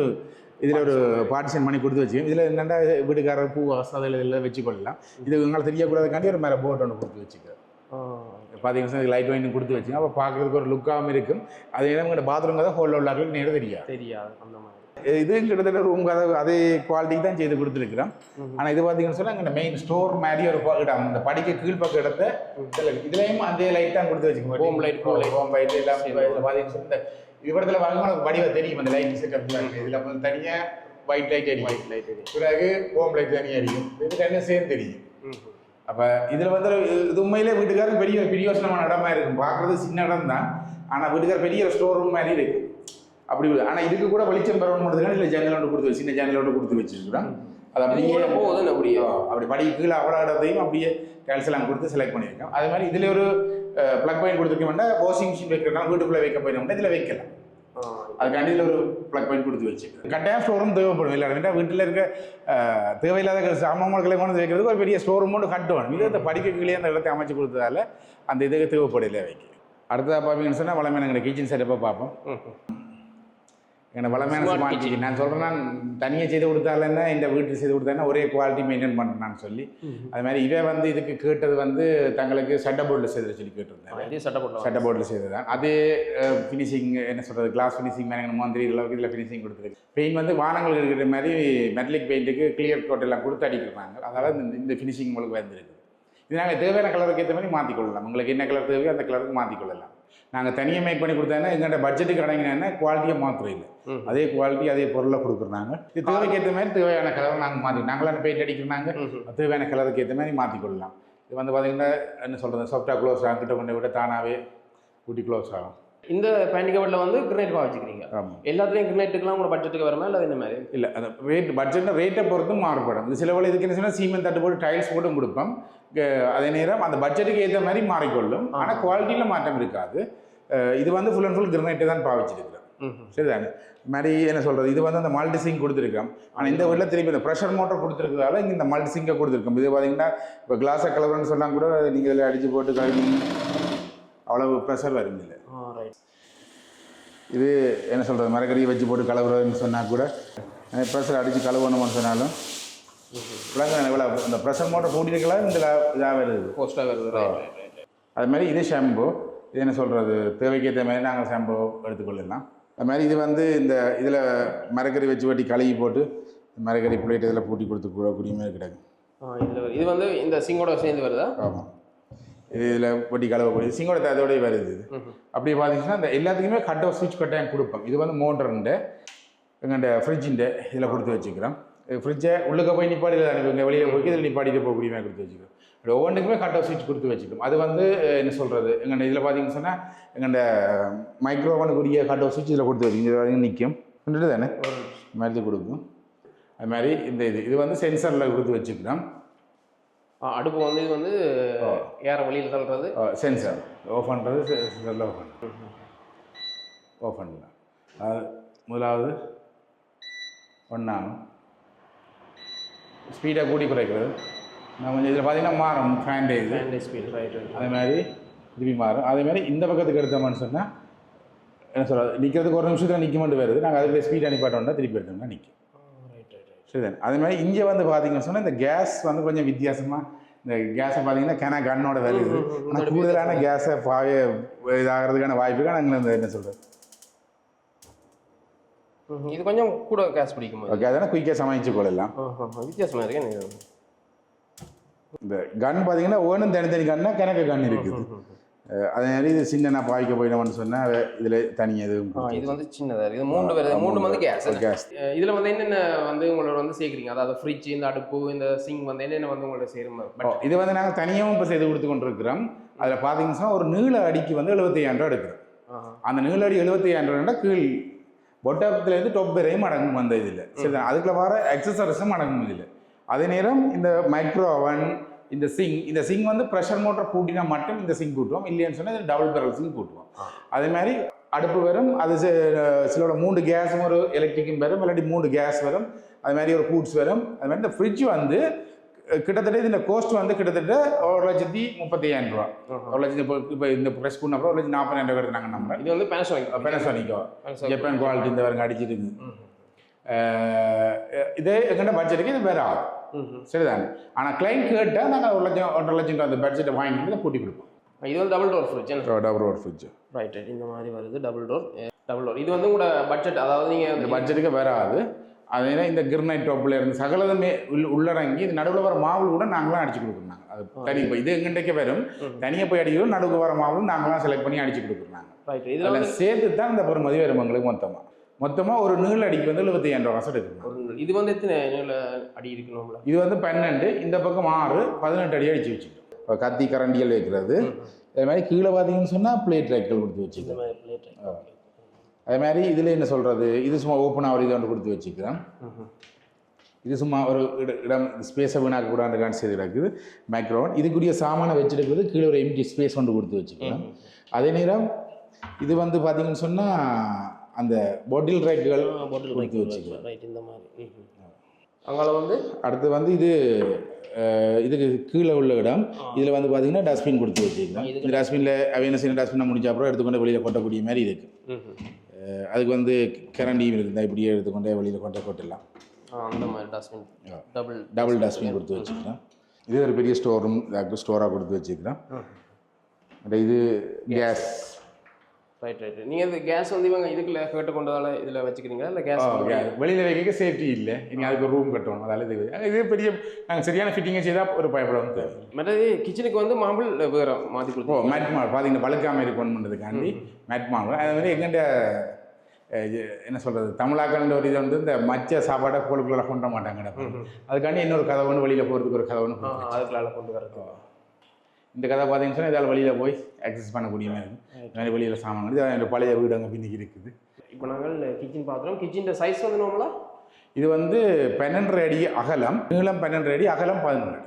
ஒரு பார்ட்டிஷன் பண்ணி கொடுத்து வச்சுக்கோங்க. இதில் என்னென்னா வீட்டுக்காரர் பூ அதில் இதில் வச்சுக்கொள்ளலாம். இது உங்களால் தெரியக்கூடாதுக்காண்டி ஒரு மேலே போர்ட் ஒன்று கொடுத்து வச்சுக்க. பார்த்தீங்கன்னா லைட் வாங்கி கொடுத்து வச்சுங்க. அப்போ பார்க்குறதுக்கு ஒரு லுக்காகவும் இருக்கும். அது என்ன பாத்ரூம் தான் ஹோலில் உள்ளாக்களுக்கு நேரம் தெரியாது அந்த மாதிரி. இது கிட்டத்தட்ட ரூம் கதவு அதே குவாலிட்டிக்கு தான் செய்து கொடுத்துருக்குறோம். ஆனால் இது பார்த்தீங்கன்னு சொன்னால் அங்கே மெயின் ஸ்டோர் மாதிரி ஒரு இடம், இந்த படிக்க கீழ்ப்பக்க இடத்த இதுலேயும் அதே லைட் தான் கொடுத்து வச்சுக்கோங்க. ஹோம் லைட் எல்லாம் பார்த்தீங்கன்னு சொன்னால் இது படத்தில் வாங்க வடிவ தெரியும் அந்த லைட் செட்டப். இதில் தனியாக ஒயிட் லைட் எரியும், பிறகு ஹோம் லைட் தனியாக எரியும், இது தனியாக சேர்ந்து தெரியும். அப்போ இதில் வந்து இது உண்மையிலே வீட்டுக்காரருக்கு பெரிய பிரியோசனமான இடமா இருக்கும். பார்க்குறது சின்ன இடம் தான், ஆனால் வீட்டுக்கார பெரிய ஸ்டோர் ரூம் மாதிரி இருக்கு. அப்படி ஆனால் இதுக்கு கூட வெளிச்சம் பெறணும் பண்ணுறதுக்கான இல்லை ஜன்னல் ஒன்று கொடுத்து சின்ன ஜன்னல் ஒன்று கொடுத்து வச்சுருக்கிறோம். அது அப்படியே போகுது அப்படி படி கீழே அவ்வளோ இடத்தையும் அப்படியே கேல்சலாம் கொடுத்து செலக்ட் பண்ணியிருக்கோம். அது மாதிரி இதில் ஒரு ப்ளக் பாயிண்ட் கொடுத்துருக்க வேண்டாம். வாஷிங் மிஷின் வைக்கிறதுனால வீட்டுக்குள்ளே வைக்க போயிடும், இதில் வைக்கலாம். அதுக்காண்டி இதில் ஒரு ப்ளக் பாயிண்ட் கொடுத்து வச்சுக்கிறேன். கட்டாயம் ஸ்டோர் ரூம் தேவைப்படும். இல்லை வீட்டில் இருக்க தேவையில்லாத சாமான்களை கொண்டு வைக்கிறதுக்கு ஒரு பெரிய ஸ்டோர் ரூம் ஒன்று கட்டுவாங்க. இது அந்த படிக்கக்குள்ளேயே அந்த இடத்தை அமைச்சு கொடுத்ததால அந்த இதுக்கு தேவைப்படலை வைக்க. அடுத்ததாக பார்ப்பீங்கன்னு சொன்னால் வளமையான எங்கள் கிச்சன் செட்டப்பை பார்ப்போம். எனக்கு வளமையான ஸ்மார்ட் கிச்சன் நான் சொல்கிறேன். நான் தனியாக செய்து கொடுத்தாலேன்னா இந்த வீட்டில் செய்து கொடுத்தாங்கன்னா ஒரே குவாலிட்டி மெயின்டைன் பண்ணுறேன்னு சொல்லி அது மாதிரி இதை வந்து இதுக்கு கேட்டது வந்து தங்களுக்கு சட்ட போர்டில் செய்து சொல்லி கேட்டிருந்தேன். சட்ட போர்டில் செய்து தான் அதே ஃபினிஷிங் என்ன சொல்கிறது கிளாஸ் ஃபினிஷிங் மேலே மாதிரி அளவுக்கு இதில் ஃபினிஷிங் கொடுத்துருக்கு. பெயிண்ட் வந்து வானங்கள் இருக்கிற மாதிரி மெட்டலிக் பெயிண்ட்டுக்கு கிளியர் கோட் எல்லாம் கொடுத்து அடிக்கிறாங்க. அதனால் இந்த ஃபினிஷிங் உங்களுக்கு வந்துருக்கு. இது நாங்கள் தேவையான கலருக்கு ஏற்ற மாதிரி மாற்றிக்கொள்ளலாம். உங்களுக்கு என்ன கலர் தேவையோ அந்த கலருக்கு மாற்றிக்கொள்ளலாம். நாங்கள் தனியாக மேக் பண்ணி கொடுத்தோன்னா எங்கள்கிட்ட பட்ஜெட்டுக்கு அடங்கினா குவாலிட்டியை மாத்திரம் இல்லை, அதே குவாலிட்டி அதே பொருளை கொடுக்குறாங்க. இது தேவைக்கு ஏற்ற மாதிரி தேவையான கலரை நாங்கள் மாற்றி நாங்களாம் பெயிண்ட் அடிக்கிறாங்க, தேவையான கலருக்கு ஏற்ற மாதிரி மாற்றிக்கொள்ளலாம். இது வந்து பார்த்தீங்கன்னா என்ன சொல்கிறது சாஃப்டாக க்ளோஸ் ஆகிட்ட கொண்டு விட தானாகவே கூட்டி க்ளோஸ் ஆகும். இந்த பேண்ட் கவரில் வந்து கிரனைட் வச்சுக்கிறீங்க. எல்லாத்துலேயும் கிரனைட்டுக்கெல்லாம் உங்களோட பட்ஜெட்டுக்கு வரமா இல்லை இந்த மாதிரி இல்லை? அந்த ரேட் பட்ஜெட்டில் ரேட்டை பொறுத்தும் மாறுபடும். இந்த சில வேலை இதுக்கு என்ன சொன்னால் சீமெண்ட் தட்டு போட்டு டைல்ஸ் போட்டும் கொடுப்போம். அதே நேரம் அந்த பட்ஜெட்டுக்கு ஏற்ற மாதிரி மாறிக்கொள்ளும், ஆனால் குவாலிட்டியில் மாற்றம் இருக்காது. இது வந்து ஃபுல் அண்ட் ஃபுல் கிரனைட்டு தான் பாவிச்சிருக்கிறோம். சரிதானே? இது மாதிரி என்ன சொல்கிறது, இது வந்து அந்த மல்டி சிங்க் கொடுத்துருக்கோம். ஆனால் இந்த வீட்டில் திருப்பி இந்த ப்ரெஷர் மோட்டர் கொடுத்துருக்கிறதால இங்கே இந்த மல்டி சிங்கை கொடுத்துருக்கோம். இது பார்த்தீங்கன்னா இப்போ கிளாஸை கலவரன்னு சொன்னால் கூட நீங்கள் இதில் அடித்து போட்டு கழுவி அவ்வளவு ப்ரெஷர் வரும். இல்லை இது என்ன சொல்கிறது மரக்கறியை வச்சு போட்டு கலவுறதுன்னு சொன்னால் கூட ப்ரெஷர் அடித்து கழுவணும்னு சொன்னாலும் இவ்வளோ இந்த ப்ரெஷர் மோட்டர் கூட்டியிருக்கலாம். இந்த இதாக வருது, போஸ்ட்டாக வருது. அது மாதிரி இது ஷாம்பு. இது என்ன சொல்கிறது தேவைக்கேற்ற மாதிரி நாங்கள் ஷாம்பு எடுத்துக்கொள்ளலாம். அது மாதிரி இது வந்து இந்த இதில் மரக்கறி வச்சு வட்டி கழுவி போட்டு மரக்கறி பிளேட் இதில் பூட்டி கொடுத்துக்கூடிய மாதிரி கிடக்கு. இது வந்து இந்த சிங்கோட சேர்ந்து வருதா? ஆமாம், இது இதில் வட்டி கழுவக்கூடிய சிங்கோட அதோடய வருது. அப்படி பார்த்தீங்கன்னா இந்த எல்லாத்துக்குமே கட் ஆஃப் ஸ்விட்ச் கட்டாயம் கொடுப்போம். இது வந்து மோட்டருண்டு எங்கள்கிட்ட ஃப்ரிட்ஜுண்டு இதில் கொடுத்து வச்சுக்கிறோம். ஃப்ரிட்ஜை உள்ளுக்க போய் நிப்பாடியில் அனுப்புங்க, வெளியில் போய் இதில் நிப்பாடிட்டு போகக்கூடிய மாதிரி கொடுத்து வச்சுக்கிறோம். ஒவ்வொன்றுக்குமே கட் ஆஃப் ஸ்விட்ச் கொடுத்து வச்சுக்கணும். அது வந்து என்ன சொல்கிறது எங்கள்கிட்ட இதில் பார்த்தீங்கன்னு சொன்னால் எங்கள்கிட்ட மைக்ரோவனுக்குரிய கட் ஆஃப் ஸ்விட்ச் இதில் கொடுத்து வச்சுக்கோங்க. இது வரைக்கும் நிற்கும் வந்துட்டு தானே மாதிரி கொடுக்கும். அது மாதிரி இந்த இது வந்து சென்சரில் கொடுத்து வச்சுக்கிறோம். அடுப்பு வந்து இது வந்து ஏற வழியில் தள்ளுறது சென்சார் ஆஃப் பண்ணுறது சென்சரில் ஆஃப் பண்ணுறது ஆஃப் பண்ணலாம். அது முதலாவது ஒன்றாகும் ஸ்பீடாக கூடி குறைக்கிறது. நான் கொஞ்சம் இதில் பார்த்தீங்கன்னா மாறும் ஃபேண்டே இது ஸ்பீட் ரைட். அதே மாதிரி திருப்பி மாறும். அதே மாதிரி இந்த பக்கத்துக்கு எடுத்தோம்னு சொன்னால் என்ன சொல்கிறது நிற்கிறதுக்கு ஒரு நிமிஷத்தில் நிற்க மட்டும் வருது. நாங்கள் அதுக்கு ஸ்பீட் அனுப்பிட்டோம்னா திருப்பி எடுத்தோம்னா நிற்கும். சரிதான். அதே மாதிரி இங்கே வந்து பார்த்தீங்கன்னு சொன்னால் இந்த கேஸ் வந்து கொஞ்சம் வித்தியாசமாக இந்த கேஸை பார்த்தீங்கன்னா கேனா கன்னோட வருது. ஆனால் கூடுதலான கேஸை இதாகிறதுக்கான வாய்ப்புகள் நாங்கள் இந்த என்ன சொல்கிறது இது கொஞ்சம் கூட கேஸ் பிடிக்கும். ஓகே, அதனால் குயிக்காக சமைச்சு கொள்ளலாம். வித்தியாசமாக இருக்கேன். இந்த கன் பார்த்தீங்கன்னா ஒன்றும் தனித்தனி கன்னா கிணக்கு கன் இருக்குது. அதே மாதிரி இது சின்ன நான் பாய்க்க போயிடணும்னு சொன்னால் இதில் தனி எதுவும் இது வந்து சின்னதாக இருக்குது. மூன்று வருது, மூணு வந்து கேஸ். இதில் வந்து என்னென்ன வந்து உங்களோட வந்து சேர்க்குறீங்க? அதாவது ஃப்ரிட்ஜ், இந்த அடுப்பு, இந்த சிங் வந்து என்னென்ன வந்து உங்களோட சேரும்? இது வந்து நாங்கள் தனியாகவும் இப்போ செய்து கொடுத்து கொண்டு இருக்கிறோம். அதில் பார்த்தீங்கன்னா ஒரு நீள அடிக்கு வந்து 75,000 எடுக்கிறோம். அந்த நீள அடி 75,000 கீழ் பொட்டத்துலேருந்து டொப் வரையும் அடங்கும் அந்த இதில். சரி, அதுக்குள்ள வர எக்ஸசரிஸும் அடங்கும் இதில். அதே நேரம் இந்த மைக்ரோ ஓவன், இந்த சிங் வந்து ப்ரெஷர் மோட்டர் கூட்டினா மட்டும் இந்த சிங் கூட்டுவோம். இல்லைன்னு சொன்னால் இது டபுள் பேரல் சிங் கூட்டுவோம். அதே மாதிரி அடுப்பு வரும். அது சிலோட 3 கேஸும் ஒரு எலக்ட்ரிக்கும் வரும், இல்லாட்டி 3 கேஸ் வரும். அது மாதிரி ஒரு கூட்ஸ் வரும். அது மாதிரி இந்த ஃப்ரிட்ஜ் வந்து கிட்டத்தட்ட இதில் கோஸ்ட் வந்து கிட்டத்தட்ட 1,35,000 ரூபா. 1,00,000 இப்போ இந்த ப்ரெஸ் பண்ண அப்புறம் 1,40,000 எடுத்து நாங்கள் நம்புறோம். இது வந்து பேனசோனிக்கோ ஜப்பான் குவாலிட்டி இந்த வரைக்கும் அடிச்சுட்டு இருக்குது. இதே எங்கிட்ட பட்ஜெட்டுக்கு இது வேறு ஆகும். சரிதானே? ஆனால் கிளைண்ட் கேட்டால் நாங்கள் 1,00,000 அந்த பட்ஜெட்டை வாங்கிட்டு பூட்டி கொடுப்போம். இது வந்து double door fridge. Double door fridge right. இந்த மாதிரி வருது டபுள் டோர். Double door. இது வந்து உங்களோட பட்ஜெட், அதாவது நீங்கள் இந்த பட்ஜெட்டுக்கு வராது. அதனால இந்த கிர்னைட் டாப்பில் இருந்து சகலதுமே உள்ளடங்கி இது நடுவில் வர மாவு கூட நாங்களாம் அடிச்சு கொடுக்குறாங்க. அது தனி இப்போ இது எங்கிட்டே வரும், தனியாக போய் அடிக்கிறோம், நடுவுக்கு வர மாவு நாங்களாம் செலக்ட் பண்ணி அடிச்சு கொடுக்குறாங்க. இதில் சேர்த்து தான் இந்த பெருமதி வரும் எங்களுக்கு மொத்தமாக ஒரு நீள் அடிக்கு வந்து 75,000 ரூபா காசு எடுக்கணும். இது வந்து எத்தனை நீள அடி இருக்கணும்ல? இது வந்து 12, இந்த பக்கம் 6, 18 அடி அடிச்சு வச்சுக்கணும். இப்போ கத்தி கரண்டியல் வைக்கிறது. அதே மாதிரி கீழே பார்த்தீங்கன்னு சொன்னால் பிளேட் ரேக்கள் கொடுத்து வச்சுக்கலாம். அதே மாதிரி இதில் என்ன சொல்கிறது, இது சும்மா ஓப்பனாக ஒரு இதை வந்து கொடுத்து வச்சுக்கிறேன். இது சும்மா ஒரு இடம் ஸ்பேஸை வீணாக்கக்கூடாது கான்செப்ட் கிடக்குது. மைக்ரோவன் இதுக்குரிய சாமானை வச்சுருக்கிறது கீழே ஒரு எம்டி ஸ்பேஸ் ஒன்று கொடுத்து வச்சுக்கலாம். அதே நேரம் இது வந்து பார்த்தீங்கன்னு சொன்னால் அந்த பாட்டில் ரேக்குகள் கொடுத்து வச்சுக்கலாம். இந்த மாதிரி அங்கால வந்து அடுத்து வந்து இதுக்கு கீழே உள்ள இடம் இதில் வந்து பார்த்தீங்கன்னா டஸ்ட்பின் கொடுத்து வச்சுக்கலாம். இந்த டஸ்ட்பினில் அவையான சின்ன டஸ்ட்பினை முடிச்ச அப்புறம் எடுத்துக்கொண்டு வெளியில் கொட்டக்கூடிய மாதிரி இருக்குது. அதுக்கு வந்து கரண்டியும் இருக்குதா, இப்படியே எடுத்துக்கொண்டே வெளியில் கொட்டலாம். அந்த மாதிரி டஸ்ட்பின் டபுள் டஸ்ட்பின் கொடுத்து வச்சுக்கலாம். இது ஒரு பெரிய ஸ்டோர் ரூம் ஸ்டோராக கொடுத்து வச்சுக்கலாம். இது கேஸ். ரைட். நீங்கள் இந்த கேஸ் வந்து இவங்க இதுக்குள்ள கேட்டு கொண்டதால இதில் வச்சுக்கிறீங்களா இல்லை கேஸ் வெளியில் வைக்க சேஃப்டி இல்லை, நீங்கள் அதுக்கு ரூம் கட்டணும். அதால் இது பெரிய நாங்கள் சரியான ஃபிட்டிங்கை செய்தால் ஒரு பயப்படவும் தேவை. மற்றது கிச்சனுக்கு வந்து மாம்பிள் வேறு மாற்றி கொடுப்போம். மேட் மால் பார்த்தீங்கன்னா பழுக்காமல் இருக்கணும் பண்ணுறதுக்காண்டி மேட் மால். அது மாதிரி எங்கள்கிட்ட என்ன சொல்கிறது, தமிழாக்கள்ன்ற ஒரு இது வந்து இந்த மச்ச சாப்பாடை கோளுக்குள்ள கொண்ட மாட்டாங்க. அதுக்காண்டி இன்னொரு கதை ஒன்று வெளியில் போகிறதுக்கு ஒரு கதை ஒன்று அதுக்குள்ள கொண்டு வரது. இந்த கதை பார்த்தீங்கன்னு சொன்னால் இதால் வெளியில் போய் ஆக்சஸ் பண்ணக்கூடிய மாதிரி இருக்கும். இந்த மாதிரி வெளியில் சாமான் இது என்னோட பழைய வீடு அங்கே பின்னிக்கு இருக்குது. இப்போ நாங்கள் கிச்சன் பார்க்குறோம். கிச்சன் சைஸ் வந்து நம்மளா இது வந்து 12 அடி அகலம், நீளம் 12 அடி, அகலம் 11 அடி.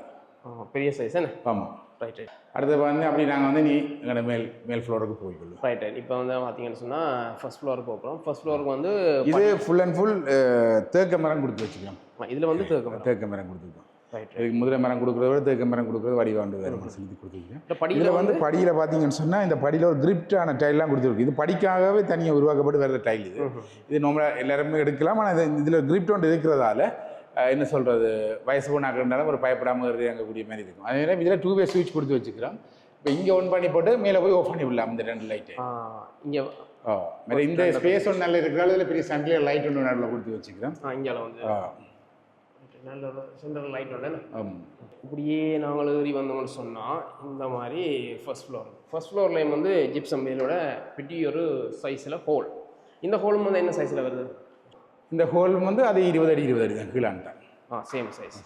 பெரிய சைஸ் என்ன? ஆமாம். ரைட். அடுத்து வந்து அப்படி நாங்கள் வந்து எங்களோட மேல் ஃப்ளோருக்கு போய்க்கொள்ளும். ரைட். இப்போ வந்து பார்த்தீங்கன்னு சொன்னால் ஃபர்ஸ்ட் ஃப்ளோருக்கு போகிறோம். ஃபர்ஸ்ட் ஃப்ளோருக்கு வந்து இது ஃபுல் அண்ட் ஃபுல் தேக்க மரம் கொடுத்து வச்சுக்கலாம். இதில் வந்து தேக்க மரம் கொடுத்துருக்கோம். இதுக்கு முதல மரம் கொடுக்குறத விட தேக்க மரம் கொடுக்குறது வடிவாண்டு வேறு மனசு கொடுத்துருக்கேன். இதில் வந்து படியில் பார்த்தீங்கன்னு சொன்னால் இந்த படியில் ஒரு கிரிப்டான டைல்லாம் கொடுத்துருக்கு. இது படிக்காகவே தனியாக உருவாக்கப்பட்டு வேறு டைல். இது நம்மளால் எல்லாருமே எடுக்கலாம். ஆனால் இதில் கிரிப்ட் ஒன்று இருக்கிறதால என்ன சொல்கிறது, வயசு போனாக்கிறதுனால ஒரு பயப்படாமல் இறங்கக்கூடிய மாதிரி இருக்கும். அதே நேரம் இதில் 2-வே ஸ்விட்ச் கொடுத்து வச்சுக்கிறோம். இப்போ இங்கே ஒன் பண்ணி போட்டு மேலே போய் ஆஃப் பண்ணி விடலாம் இந்த 2 லைட்டு. இங்கே வேறு இந்த ஸ்பேஸ் ஒன்று நல்ல இருக்கிறால இதில் பெரிய சென்ட்ரல் லைட் ஒன்று நடுவில் கொடுத்து வச்சுக்கிறோம். இங்கே வந்து நல்ல ஒரு சென்ட்ரல் லைட் ஒன்று. இப்படியே நாங்கள் ஏறி வந்தோம்னு சொன்னால் இந்த மாதிரி ஃபர்ஸ்ட் ஃப்ளோர்லேயும் வந்து ஜிப்சம் மேலோட பெரிய ஒரு சைஸில் ஹோல். இந்த ஹோலும் வந்து என்ன சைஸில் வருது? இந்த ஹோல் வந்து அது 20 அடி தான் கீழான்ட்டான். Same size.